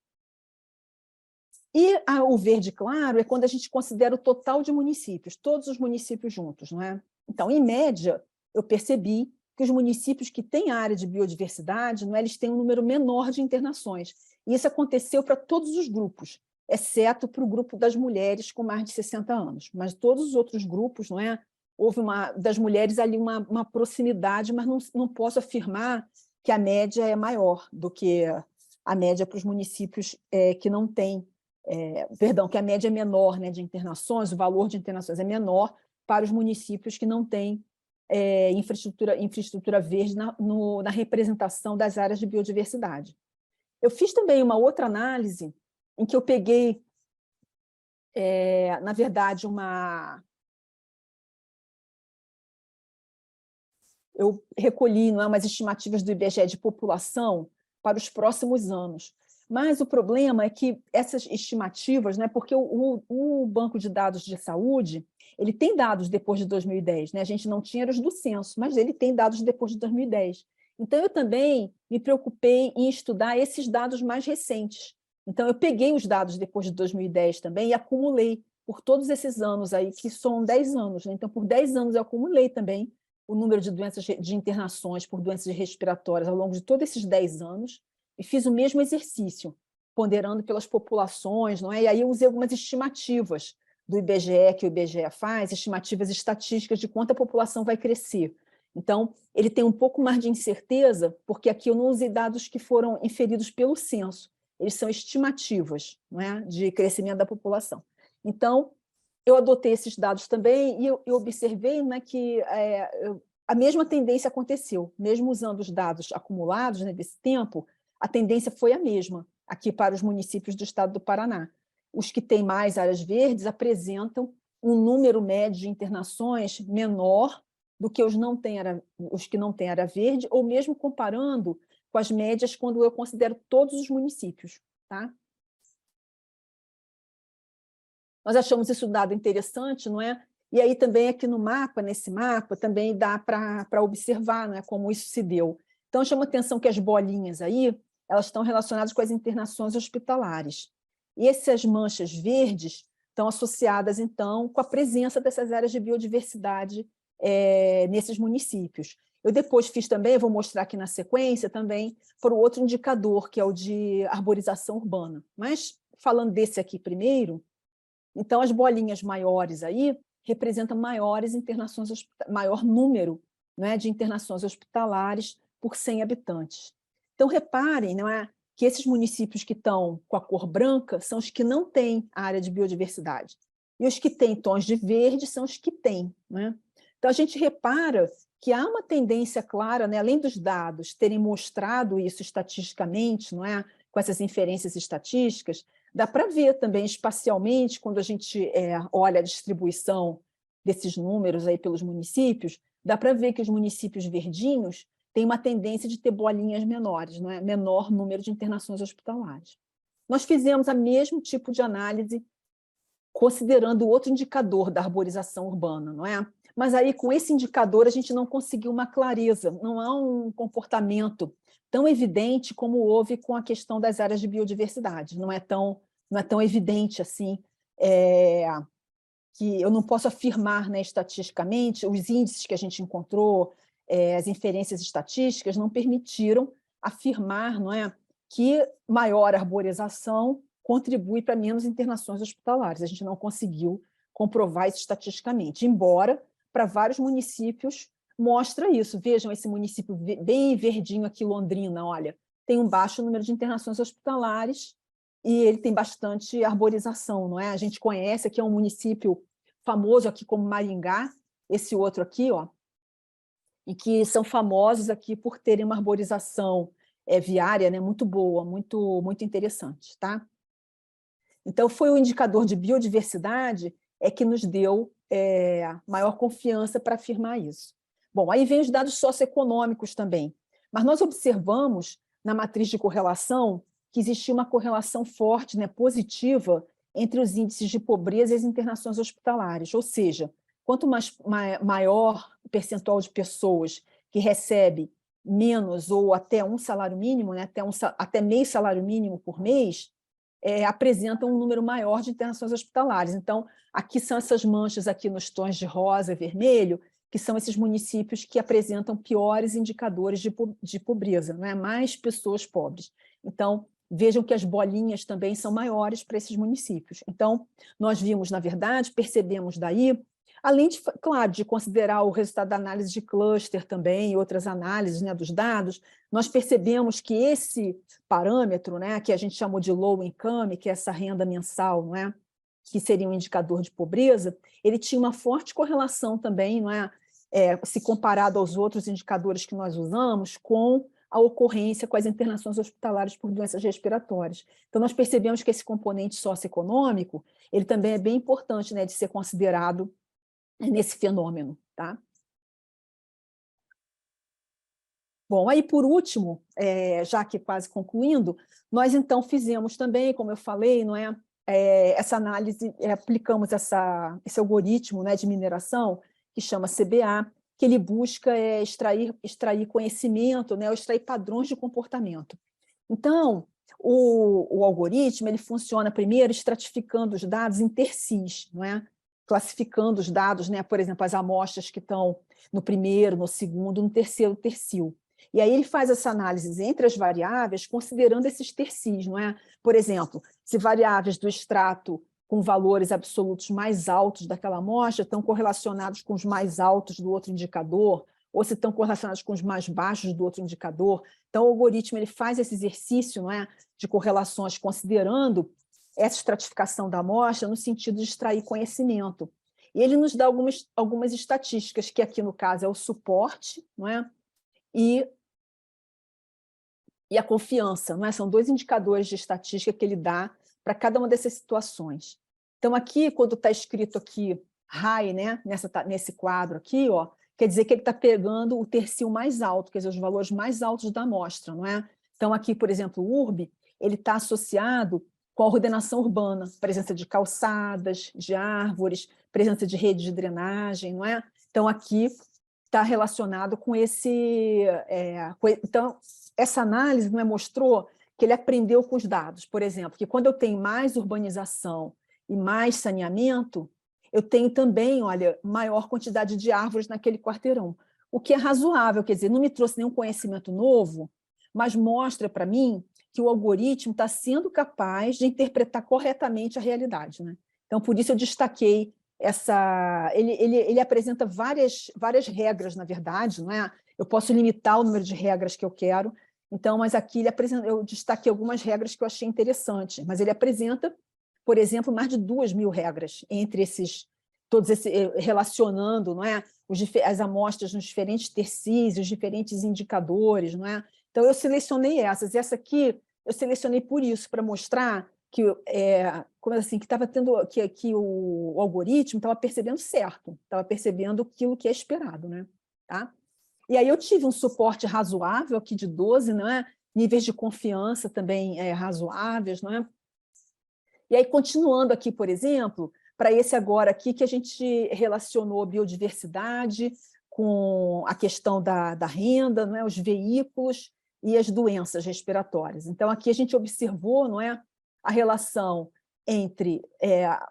Speaker 3: E o verde claro é quando a gente considera o total de municípios, todos os municípios juntos. Não é? Então, em média, eu percebi que os municípios que têm área de biodiversidade, não é, eles têm um número menor de internações. E isso aconteceu para todos os grupos, exceto para o grupo das mulheres com mais de 60 anos. Mas todos os outros grupos, não é? Houve das mulheres ali uma proximidade, mas não posso afirmar que a média é maior do que a média para os municípios que não têm, que a média é menor, né, de internações, o valor de internações é menor para os municípios que não têm infraestrutura verde na representação das áreas de biodiversidade. Eu fiz também uma outra análise em que eu peguei, na verdade, eu recolhi umas estimativas do IBGE de população para os próximos anos. Mas o problema é que essas estimativas, né, porque o Banco de Dados de Saúde, ele tem dados depois de 2010, né? A gente não tinha os do censo, mas ele tem dados depois de 2010. Então, eu também me preocupei em estudar esses dados mais recentes. Então, eu peguei os dados depois de 2010 também e acumulei por todos esses anos aí, que são 10 anos. Né? Então, por 10 anos eu acumulei também o número de doenças de internações por doenças respiratórias ao longo de todos esses 10 anos e fiz o mesmo exercício, ponderando pelas populações, não é? E aí eu usei algumas estimativas do IBGE, que o IBGE faz, estimativas estatísticas de quanto a população vai crescer. Então, ele tem um pouco mais de incerteza, porque aqui eu não usei dados que foram inferidos pelo censo, eles são estimativas, não é? De crescimento da população. Então, eu adotei esses dados também e eu observei, né, que a mesma tendência aconteceu, mesmo usando os dados acumulados, né, desse tempo, a tendência foi a mesma aqui para os municípios do estado do Paraná. Os que têm mais áreas verdes apresentam um número médio de internações menor do que os que não têm área verde, ou mesmo comparando com as médias quando eu considero todos os municípios. Tá? Nós achamos esse dado interessante, não é? E aí também aqui no mapa, nesse mapa, também dá para observar, não é, como isso se deu. Então, chama atenção que as bolinhas aí, elas estão relacionadas com as internações hospitalares. E essas manchas verdes estão associadas, então, com a presença dessas áreas de biodiversidade nesses municípios. Eu depois fiz também, vou mostrar aqui na sequência também, para o outro indicador, que é o de arborização urbana. Mas, falando desse aqui primeiro, então as bolinhas maiores aí representam maiores internações, maior número, né, de internações hospitalares por 100 habitantes. Então, reparem, não é, que esses municípios que estão com a cor branca são os que não têm área de biodiversidade. E os que têm tons de verde são os que têm. Né? Então, a gente repara que há uma tendência clara, né, além dos dados terem mostrado isso estatisticamente, não é, com essas inferências estatísticas, dá para ver também espacialmente, quando a gente olha a distribuição desses números aí pelos municípios, dá para ver que os municípios verdinhos têm uma tendência de ter bolinhas menores, não é? Menor número de internações hospitalares. Nós fizemos o mesmo tipo de análise considerando outro indicador da arborização urbana, não é? Mas aí, com esse indicador, a gente não conseguiu uma clareza, não há um comportamento tão evidente como houve com a questão das áreas de biodiversidade. Não é tão evidente assim, que eu não posso afirmar, né, estatisticamente, os índices que a gente encontrou, as inferências estatísticas não permitiram afirmar, não é, que maior arborização contribui para menos internações hospitalares. A gente não conseguiu comprovar isso estatisticamente, embora para vários municípios mostra isso. Vejam esse município bem verdinho aqui, Londrina, olha, tem um baixo número de internações hospitalares e ele tem bastante arborização, não é? A gente conhece, aqui é um município famoso aqui como Maringá, esse outro aqui, ó, e que são famosos aqui por terem uma arborização viária, né, muito boa, muito interessante, tá? Então, foi o indicador de biodiversidade que nos deu maior confiança para afirmar isso. Bom, aí vem os dados socioeconômicos também, mas nós observamos na matriz de correlação que existia uma correlação forte, né, positiva, entre os índices de pobreza e as internações hospitalares, ou seja, quanto maior o percentual de pessoas que recebe menos ou até um salário mínimo, né, até meio salário mínimo por mês, apresentam um número maior de internações hospitalares. Então, aqui são essas manchas aqui nos tons de rosa e vermelho, que são esses municípios que apresentam piores indicadores de pobreza, não é? Mais pessoas pobres. Então, vejam que as bolinhas também são maiores para esses municípios. Então, nós vimos, na verdade, percebemos daí, além de, claro, de considerar o resultado da análise de cluster também e outras análises, né, dos dados, nós percebemos que esse parâmetro, né, que a gente chamou de low income, que é essa renda mensal, não é? Que seria um indicador de pobreza, ele tinha uma forte correlação também, não é? Se comparado aos outros indicadores que nós usamos, com a ocorrência com as internações hospitalares por doenças respiratórias. Então, nós percebemos que esse componente socioeconômico, ele também é bem importante, né, de ser considerado nesse fenômeno. Tá? Bom, aí por último, já que quase concluindo, nós então fizemos também, como eu falei, não é, essa análise, aplicamos esse algoritmo, né, de mineração, que chama CBA, que ele busca extrair conhecimento, né, ou extrair padrões de comportamento. Então, o algoritmo ele funciona primeiro estratificando os dados em tercis, não é? Classificando os dados, né, por exemplo, as amostras que estão no primeiro, no segundo, no terceiro tercio. E aí ele faz essa análise entre as variáveis, considerando esses tercis, não é? Por exemplo, se variáveis do extrato com valores absolutos mais altos daquela amostra estão correlacionados com os mais altos do outro indicador, ou se estão correlacionados com os mais baixos do outro indicador. Então, o algoritmo ele faz esse exercício, não é, de correlações, considerando essa estratificação da amostra no sentido de extrair conhecimento. E ele nos dá algumas estatísticas, que aqui, no caso, é o suporte, não é? E a confiança, não é? São dois indicadores de estatística que ele dá para cada uma dessas situações. Então, aqui, quando está escrito aqui high, né, nesse quadro aqui, ó, quer dizer que ele está pegando o tercio mais alto, quer dizer, os valores mais altos da amostra, não é? Então, aqui, por exemplo, o URB, ele está associado com a ordenação urbana, presença de calçadas, de árvores, presença de rede de drenagem, não é? Então, aqui está relacionado com esse... então, essa análise, não é, mostrou que ele aprendeu com os dados, por exemplo, que quando eu tenho mais urbanização e mais saneamento, eu tenho também, olha, maior quantidade de árvores naquele quarteirão, o que é razoável, quer dizer, não me trouxe nenhum conhecimento novo, mas mostra para mim que o algoritmo está sendo capaz de interpretar corretamente a realidade, né? Então, por isso eu destaquei essa... Ele apresenta várias regras, na verdade, não é? Eu posso limitar o número de regras que eu quero, então, mas aqui eu destaquei algumas regras que eu achei interessantes, mas ele apresenta, por exemplo, mais de 2.000 regras entre relacionando, não é? As amostras nos diferentes tercírios, os diferentes indicadores, não é? Então, eu selecionei essas. Essa aqui eu selecionei por isso, para mostrar que como assim, que estava tendo que o algoritmo estava percebendo certo, estava percebendo aquilo que é esperado, né? Tá? E aí eu tive um suporte razoável aqui de 12, não é? Níveis de confiança também razoáveis, não é? E aí, continuando aqui, por exemplo, para esse agora aqui que a gente relacionou biodiversidade com a questão da renda, não é? Os veículos e as doenças respiratórias. Então, aqui a gente observou, não é, a relação entre a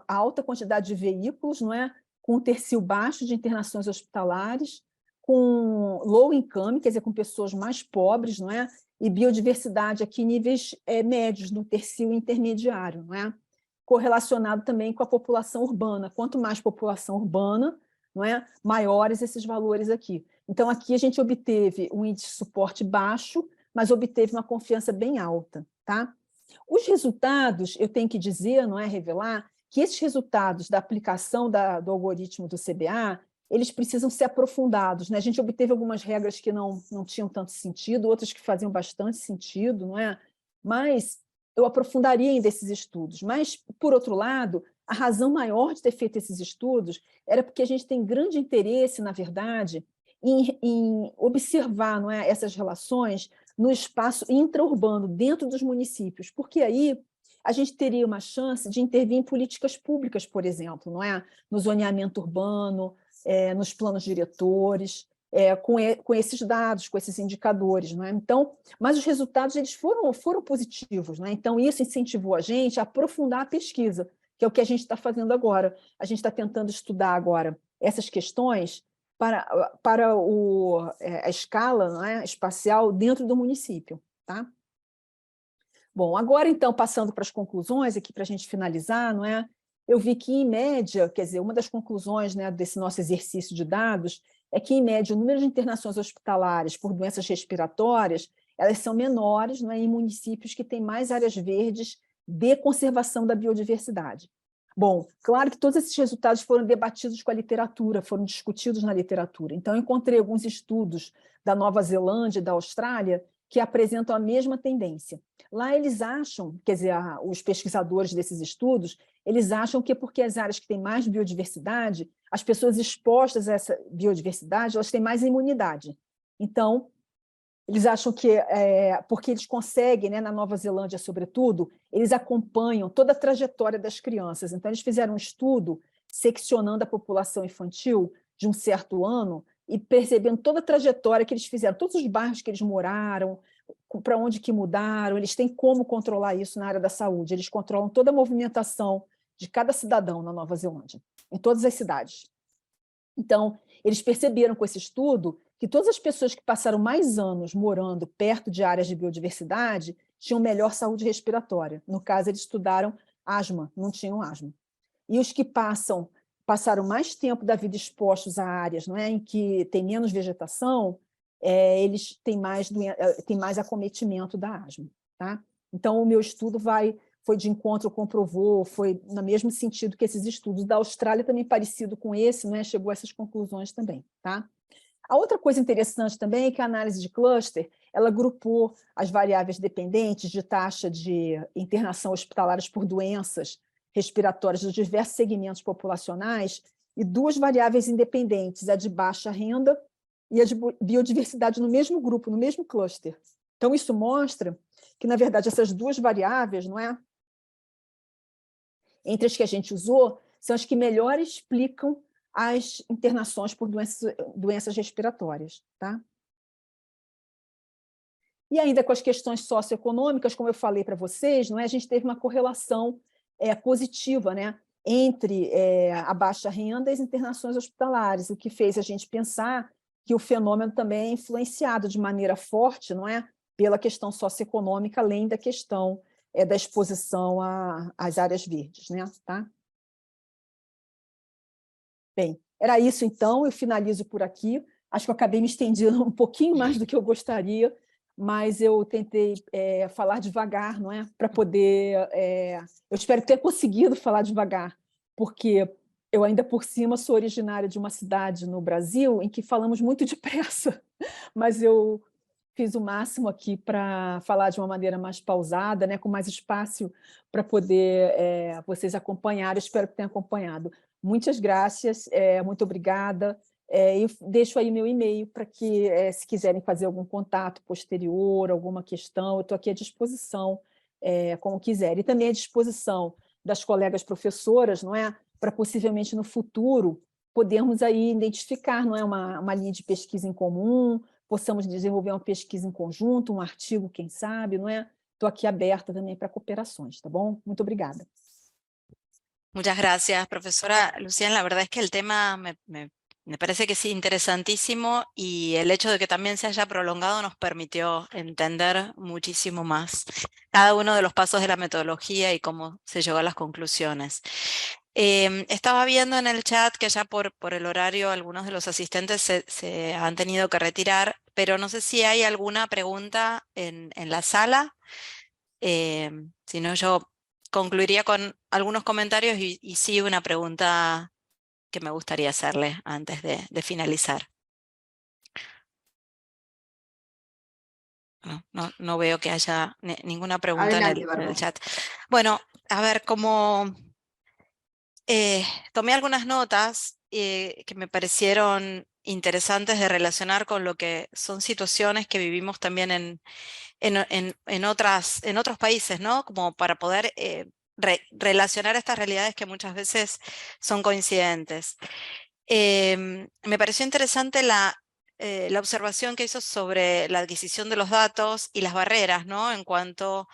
Speaker 3: alta quantidade de veículos, não é, com o tercio baixo de internações hospitalares, com low income, quer dizer, com pessoas mais pobres, não é? E biodiversidade aqui em níveis médios, no tercio intermediário, não é? Correlacionado também com a população urbana. Quanto mais população urbana, não é? Maiores esses valores aqui. Então, aqui a gente obteve um índice de suporte baixo, mas obteve uma confiança bem alta. Tá? Os resultados, eu tenho que dizer, não é, revelar, que esses resultados da aplicação do algoritmo do CBA, eles precisam ser aprofundados, né? A gente obteve algumas regras que não tinham tanto sentido, outras que faziam bastante sentido, não é? Mas eu aprofundaria ainda esses estudos. Mas, por outro lado, a razão maior de ter feito esses estudos era porque a gente tem grande interesse, na verdade, em observar, não é, essas relações no espaço intraurbano, dentro dos municípios, porque aí a gente teria uma chance de intervir em políticas públicas, por exemplo, não é? No zoneamento urbano, nos planos diretores, com esses dados, com esses indicadores. Não é? Então, mas os resultados eles foram positivos. Não é? Então, isso incentivou a gente a aprofundar a pesquisa, que é o que a gente está fazendo agora. A gente está tentando estudar agora essas questões para a escala, não é, espacial dentro do município. Tá? Bom, agora, então, passando para as conclusões, aqui para a gente finalizar, não é? Eu vi que, em média, quer dizer, uma das conclusões, né, desse nosso exercício de dados é que, em média, o número de internações hospitalares por doenças respiratórias elas são menores, não é, em municípios que têm mais áreas verdes de conservação da biodiversidade. Bom, claro que todos esses resultados foram debatidos com a literatura, foram discutidos na literatura. Então, eu encontrei alguns estudos da Nova Zelândia e da Austrália que apresentam a mesma tendência. Lá eles acham, quer dizer, os pesquisadores desses estudos, eles acham que porque as áreas que têm mais biodiversidade, as pessoas expostas a essa biodiversidade, elas têm mais imunidade. Então, eles acham que, porque eles conseguem, né, na Nova Zelândia, sobretudo, eles acompanham toda a trajetória das crianças. Então, eles fizeram um estudo seccionando a população infantil de um certo ano e percebendo toda a trajetória que eles fizeram, todos os bairros que eles moraram, para onde que mudaram, eles têm como controlar isso na área da saúde, eles controlam toda a movimentação de cada cidadão na Nova Zelândia, em todas as cidades. Então, eles perceberam com esse estudo que todas as pessoas que passaram mais anos morando perto de áreas de biodiversidade tinham melhor saúde respiratória. No caso, eles estudaram asma, não tinham asma. E os que passaram mais tempo da vida expostos a áreas, não é, em que tem menos vegetação, eles têm mais acometimento da asma. Tá? Então, o meu estudo foi de encontro, comprovou, foi no mesmo sentido que esses estudos da Austrália, também parecido com esse, né, chegou a essas conclusões também. Tá? A outra coisa interessante também é que a análise de cluster, ela agrupou as variáveis dependentes de taxa de internação hospitalares por doenças respiratórias dos diversos segmentos populacionais e duas variáveis independentes, a de baixa renda e a de biodiversidade no mesmo grupo, no mesmo cluster. Então, isso mostra que, na verdade, essas duas variáveis, não é, entre as que a gente usou, são as que melhor explicam as internações por doenças respiratórias. Tá? E ainda com as questões socioeconômicas, como eu falei para vocês, não é, a gente teve uma correlação positiva, né, entre a baixa renda e as internações hospitalares, o que fez a gente pensar que o fenômeno também é influenciado de maneira forte, não é, pela questão socioeconômica, além da questão da exposição às áreas verdes, né? Tá? Bem, era isso então, eu finalizo por aqui. Acho que eu acabei me estendendo um pouquinho mais do que eu gostaria, mas eu tentei falar devagar, não é? Para poder... eu espero ter conseguido falar devagar, porque eu ainda por cima sou originária de uma cidade no Brasil em que falamos muito depressa, mas eu fiz o máximo aqui para falar de uma maneira mais pausada, né? Com mais espaço para poder vocês acompanharem. Espero que tenham acompanhado. Muitas graças, muito obrigada. Eu deixo aí meu e-mail para que, se quiserem fazer algum contato posterior, alguma questão, eu estou aqui à disposição, como quiserem. E também à disposição das colegas professoras, não é? Para possivelmente no futuro podermos aí identificar, não é, uma linha de pesquisa em comum, possamos desenvolver uma pesquisa em conjunto, um artigo, quem sabe, não é? Estou aqui aberta também para cooperações, tá bom? Muito obrigada.
Speaker 2: Muchas gracias, profesora Luciana. La verdad es que el tema me parece que es interesantísimo y el hecho de que también se haya prolongado nos permitió entender muchísimo más cada uno de los pasos de la metodología y cómo se llegó a las conclusiones. Estaba viendo en el chat que ya por el horario algunos de los asistentes se han tenido que retirar, pero no sé si hay alguna pregunta en la sala. Si no, yo concluiría con algunos comentarios y sí una pregunta que me gustaría hacerle antes de finalizar. No veo que haya ninguna pregunta
Speaker 1: Adelante,
Speaker 2: en el
Speaker 1: Bárbara.
Speaker 2: chat. Bueno, a ver, como tomé algunas notas que me parecieron interesantes de relacionar con lo que son situaciones que vivimos también en otros países, ¿no? Como para poder relacionar estas realidades que muchas veces son coincidentes. Me pareció interesante la observación que hizo sobre la adquisición de los datos y las barreras, ¿no? En cuanto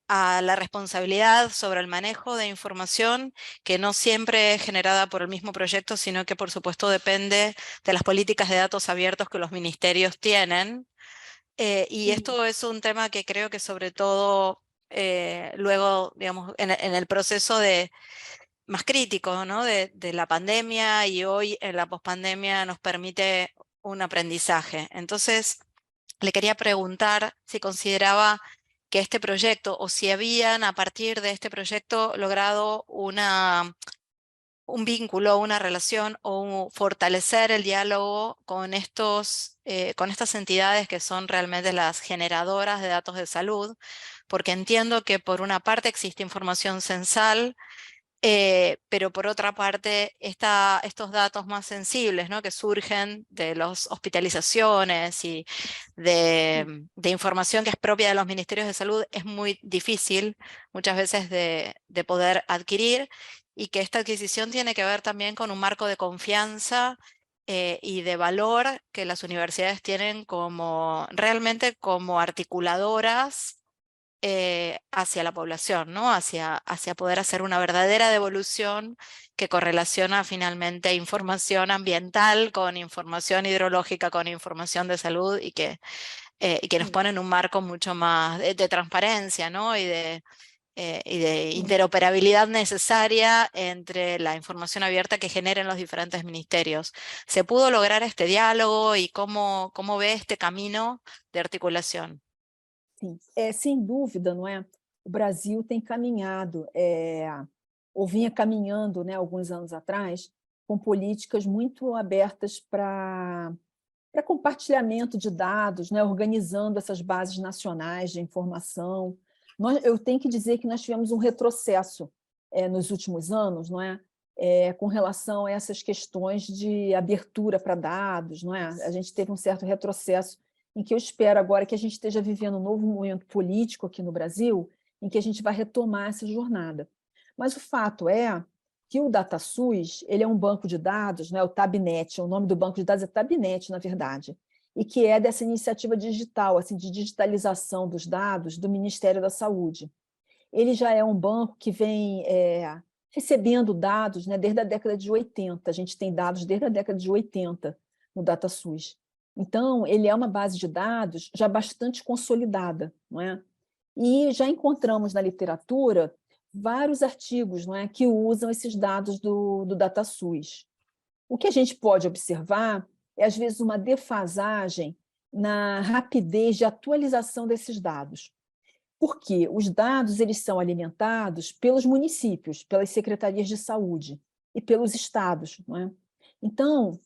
Speaker 2: a la responsabilidad sobre el manejo de información que no siempre es generada por el mismo proyecto, sino que por supuesto depende de las políticas de datos abiertos que los ministerios tienen. Y esto es un tema que creo que sobre todo luego, digamos, en el proceso más crítico, ¿no? de la pandemia y hoy en la pospandemia nos permite un aprendizaje. Entonces, le quería preguntar si consideraba que este proyecto o si habían a partir de este proyecto logrado un vínculo, una relación o fortalecer el diálogo con estas entidades que son realmente las generadoras de datos de salud, porque entiendo que por una parte existe información censal, pero por otra parte estos datos más sensibles, ¿no? que surgen de las hospitalizaciones y de información que es propia de los ministerios de salud es muy difícil muchas veces de poder adquirir, y que esta adquisición tiene que ver también con un marco de confianza y de valor que las universidades tienen realmente como articuladoras hacia la población, ¿no? hacia poder hacer una verdadera devolución que correlaciona finalmente información ambiental con información hidrológica, con información de salud y que nos pone en un marco mucho más de transparencia, ¿no? y de interoperabilidad necesaria entre la información abierta que generen los diferentes ministerios. ¿Se pudo lograr este diálogo y cómo ve este camino de articulación?
Speaker 3: Sim, sem dúvida, não é? O Brasil tem caminhado, ou vinha caminhando, né, alguns anos atrás, com políticas muito abertas para compartilhamento de dados, né, organizando essas bases nacionais de informação. Eu tenho que dizer que nós tivemos um retrocesso nos últimos anos, não é? Com relação a essas questões de abertura para dados, não é? A gente teve um certo retrocesso em que eu espero agora que a gente esteja vivendo um novo momento político aqui no Brasil, em que a gente vai retomar essa jornada. Mas o fato é que o DataSUS ele é um banco de dados, né, o Tabnet, o nome do banco de dados é Tabnet, na verdade, e que é dessa iniciativa digital, assim, de digitalização dos dados do Ministério da Saúde. Ele já é um banco que vem recebendo dados, né, desde a década de 80. A gente tem dados desde a década de 80 no DataSUS. Então, ele é uma base de dados já bastante consolidada, não é? E já encontramos na literatura vários artigos, não é, que usam esses dados do DataSUS. O que a gente pode observar é, às vezes, uma defasagem na rapidez de atualização desses dados. Porque os dados eles são alimentados pelos municípios, pelas secretarias de saúde e pelos estados, não é? Então,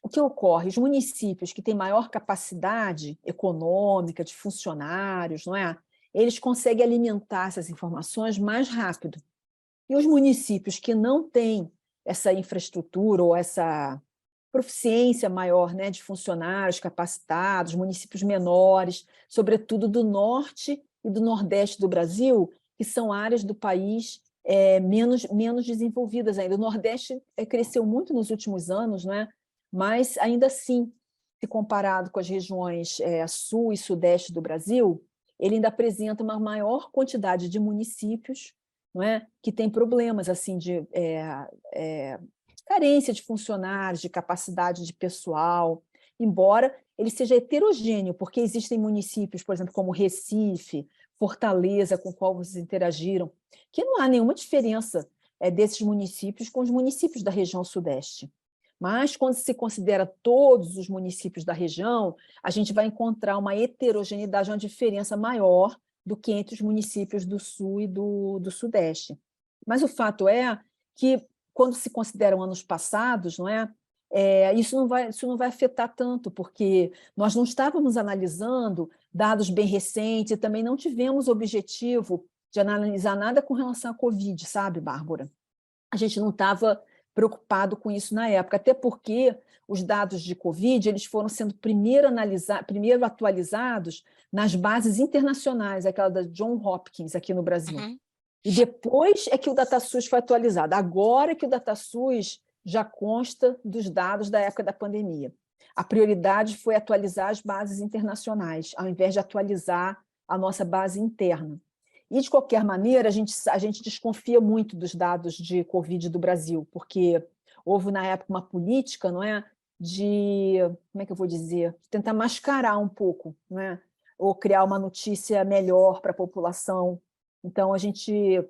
Speaker 3: o que ocorre? Os municípios que têm maior capacidade econômica, de funcionários, não é? Eles conseguem alimentar essas informações mais rápido. E os municípios que não têm essa infraestrutura ou essa proficiência maior, né, de funcionários capacitados, municípios menores, sobretudo do norte e do nordeste do Brasil, que são áreas do país menos desenvolvidas ainda. O Nordeste cresceu muito nos últimos anos, não é? Mas, ainda assim, se comparado com as regiões sul e sudeste do Brasil, ele ainda apresenta uma maior quantidade de municípios, não é? Que têm problemas assim, de carência de funcionários, de capacidade de pessoal, embora ele seja heterogêneo, porque existem municípios, por exemplo, como Recife, Fortaleza, com o qual vocês interagiram, que não há nenhuma diferença desses municípios com os municípios da região sudeste. Mas, quando se considera todos os municípios da região, a gente vai encontrar uma heterogeneidade, uma diferença maior do que entre os municípios do sul e do sudeste. Mas o fato é que, quando se consideram anos passados, não é? Isso não vai afetar tanto, porque nós não estávamos analisando dados bem recentes e também não tivemos objetivo de analisar nada com relação à Covid, sabe, Bárbara? A gente não estava preocupado com isso na época, até porque os dados de Covid eles foram sendo primeiro atualizados nas bases internacionais, aquela da Johns Hopkins aqui no Brasil.
Speaker 2: Uhum.
Speaker 3: E depois é que o DataSUS foi atualizado. Agora é que o DataSUS já consta dos dados da época da pandemia. A prioridade foi atualizar as bases internacionais, ao invés de atualizar a nossa base interna. E, de qualquer maneira, a gente desconfia muito dos dados de Covid do Brasil, porque houve, na época, uma política, não é, de, como é que eu vou dizer, tentar mascarar um pouco, não é, ou criar uma notícia melhor para a população. Então, a gente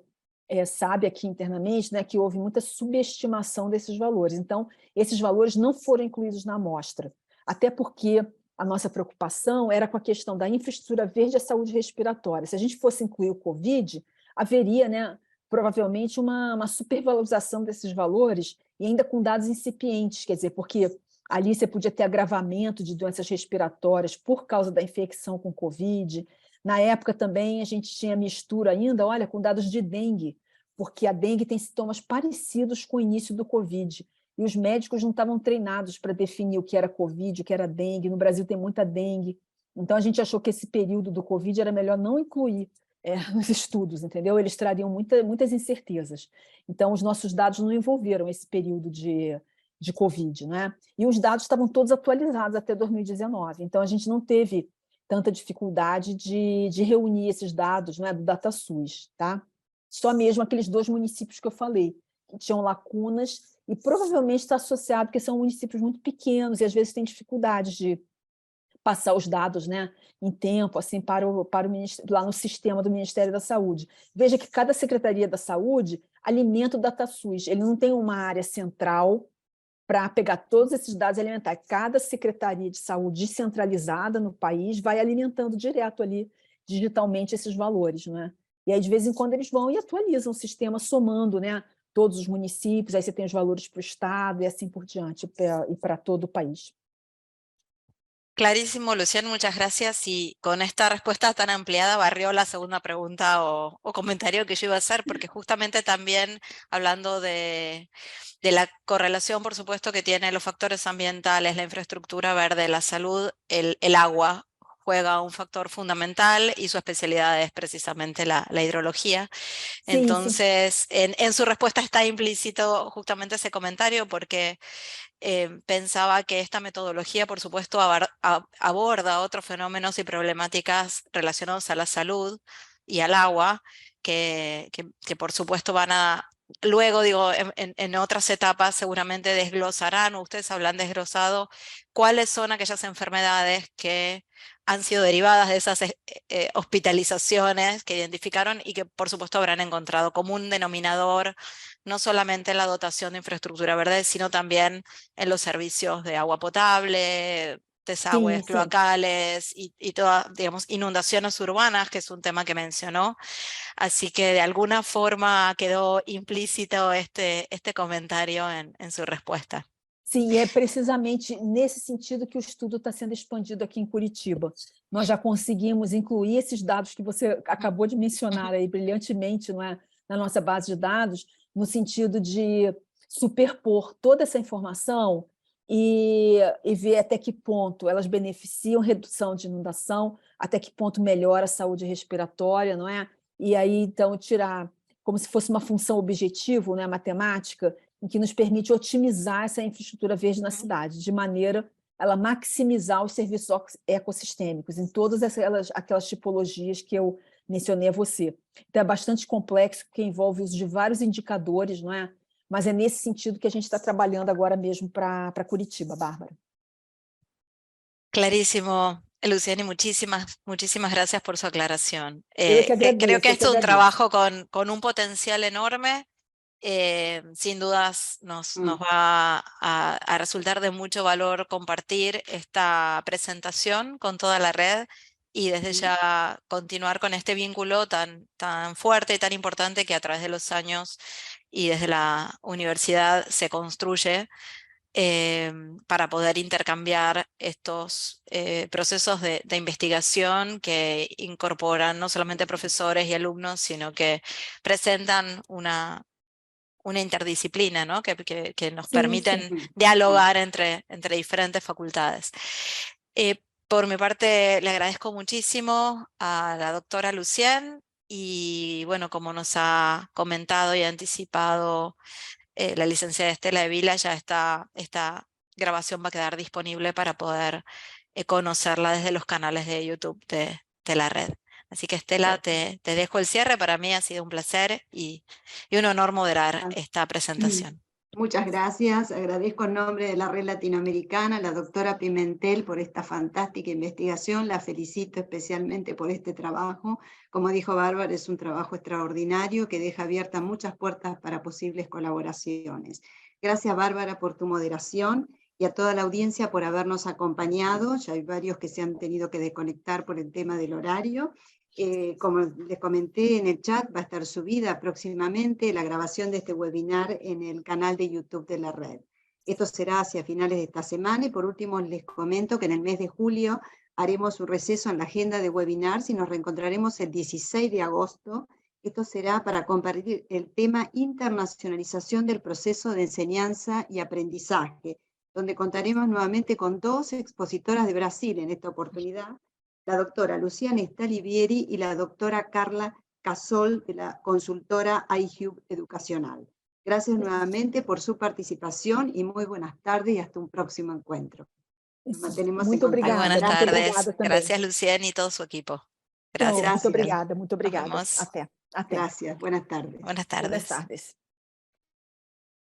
Speaker 3: sabe aqui internamente, né, que houve muita subestimação desses valores. Então, esses valores não foram incluídos na amostra, até porque a nossa preocupação era com a questão da infraestrutura verde e a saúde respiratória. Se a gente fosse incluir o Covid, haveria, né, provavelmente uma supervalorização desses valores e ainda com dados incipientes, quer dizer, porque ali você podia ter agravamento de doenças respiratórias por causa da infecção com Covid. Na época também a gente tinha mistura ainda, olha, com dados de dengue, porque a dengue tem sintomas parecidos com o início do Covid. E os médicos não estavam treinados para definir o que era Covid, o que era dengue. No Brasil tem muita dengue. Então, a gente achou que esse período do Covid era melhor não incluir nos estudos, entendeu? Eles trariam muitas incertezas. Então, os nossos dados não envolveram esse período de Covid, né? E os dados estavam todos atualizados até 2019. Então, a gente não teve tanta dificuldade de reunir esses dados, né, do DataSUS, tá? Só mesmo aqueles 2 municípios que eu falei, que tinham lacunas, e provavelmente está associado, porque são municípios muito pequenos, e às vezes tem dificuldades de passar os dados, né, em tempo, assim, para o lá no sistema do Ministério da Saúde. Veja que cada Secretaria da Saúde alimenta o DataSUS, ele não tem uma área central para pegar todos esses dados e alimentar. Cada Secretaria de Saúde descentralizada no país vai alimentando direto ali, digitalmente, esses valores, né? E aí, de vez em quando, eles vão e atualizam o sistema, somando, né, todos os municípios, aí você tem os valores para o Estado e assim por diante, e para todo o país.
Speaker 2: Clarísimo, Luciano, muchas gracias. Y con esta respuesta tan ampliada barrió la segunda pregunta o comentario que yo iba a hacer, porque justamente también hablando de la correlación, por supuesto, que tienen los factores ambientales, la infraestructura verde, la salud, el agua juega un factor fundamental y su especialidad es precisamente la hidrología.
Speaker 3: Sim,
Speaker 2: Entonces, en su respuesta está implícito justamente ese comentario, porque pensaba que esta metodología, por supuesto, aborda otros fenómenos y problemáticas relacionados a la salud y al agua, que por supuesto van a luego, digo, en otras etapas seguramente desglosarán, o ustedes habrán desglosado cuáles son aquellas enfermedades que han sido derivadas de esas hospitalizaciones que identificaron y que por supuesto habrán encontrado como un denominador, no solamente en la dotación de infraestructura verde, sino también en los servicios de agua potable, desagües
Speaker 3: Sim, sim.
Speaker 2: cloacales y todas, digamos, inundaciones urbanas, que es un tema que mencionó. Así que de alguna forma quedó implícito este comentario en su respuesta.
Speaker 3: Sim, e é precisamente nesse sentido que o estudo está sendo expandido aqui em Curitiba. Nós já conseguimos incluir esses dados que você acabou de mencionar aí brilhantemente, não é, na nossa base de dados, no sentido de superpor toda essa informação e ver até que ponto elas beneficiam redução de inundação, até que ponto melhora a saúde respiratória, não é? E aí, então, tirar como se fosse uma função objetivo, né, matemática, em que nos permite otimizar essa infraestrutura verde na cidade, de maneira a ela maximizar os serviços ecossistêmicos em todas aquelas tipologias que eu mencionei a você. Então, é bastante complexo, porque envolve o uso de vários indicadores, não é? Mas é nesse sentido que a gente está trabalhando agora mesmo para Curitiba, Bárbara.
Speaker 2: Clarísimo. Luciani, muchísimas gracias por su aclaración.
Speaker 3: Eu que agradeço,
Speaker 2: creo que
Speaker 3: eu
Speaker 2: esto es un
Speaker 3: agradeço.
Speaker 2: trabajo con un potencial enorme. Sin dudas nos va a resultar de mucho valor compartir esta presentación con toda la red y desde ya continuar con este vínculo tan fuerte y tan importante que a través de los años y desde la universidad se construye para poder intercambiar estos procesos de investigación que incorporan no solamente profesores y alumnos, sino que presentan una interdisciplina, ¿no? que nos
Speaker 3: Sim,
Speaker 2: permiten
Speaker 3: sim.
Speaker 2: dialogar entre diferentes facultades. Por mi parte, le agradezco muchísimo a la doctora Lucien y bueno, como nos ha comentado y anticipado la licenciada Estela de Vila, ya esta grabación va a quedar disponible para poder conocerla desde los canales de YouTube de la red. Así que Estela, te dejo el cierre. Para mí ha sido un placer y un honor moderar esta presentación.
Speaker 1: Muchas gracias. Agradezco en nombre de la Red Latinoamericana a la doctora Pimentel por esta fantástica investigación. La felicito especialmente por este trabajo. Como dijo Bárbara, es un trabajo extraordinario que deja abiertas muchas puertas para posibles colaboraciones. Gracias, Bárbara, por tu moderación y a toda la audiencia por habernos acompañado. Ya hay varios que se han tenido que desconectar por el tema del horario. Como les comenté en el chat, va a estar subida próximamente la grabación de este webinar en el canal de YouTube de la red. Esto será hacia finales de esta semana y por último les comento que en el mes de julio haremos un receso en la agenda de webinars y nos reencontraremos el 16 de agosto. Esto será para compartir el tema internacionalización del proceso de enseñanza y aprendizaje, donde contaremos nuevamente con 2 expositoras de Brasil en esta oportunidad, la doctora Luciana Stalivieri y la doctora Carla Casol, de la consultora iHub Educacional. Gracias nuevamente por su participación y muy buenas tardes y hasta un próximo encuentro. Nos mantenemos
Speaker 3: Muito
Speaker 1: en contacto.
Speaker 3: obrigada.
Speaker 2: Buenas tardes.
Speaker 3: Obrigada
Speaker 2: Gracias, Luciana y todo su equipo.
Speaker 3: Então,
Speaker 2: Gracias.
Speaker 3: muito obrigada, muito
Speaker 2: Nos
Speaker 3: obrigada.
Speaker 2: vemos.
Speaker 3: Até.
Speaker 1: Gracias, buenas tardes.
Speaker 2: Buenas tardes.
Speaker 3: Buenas tardes.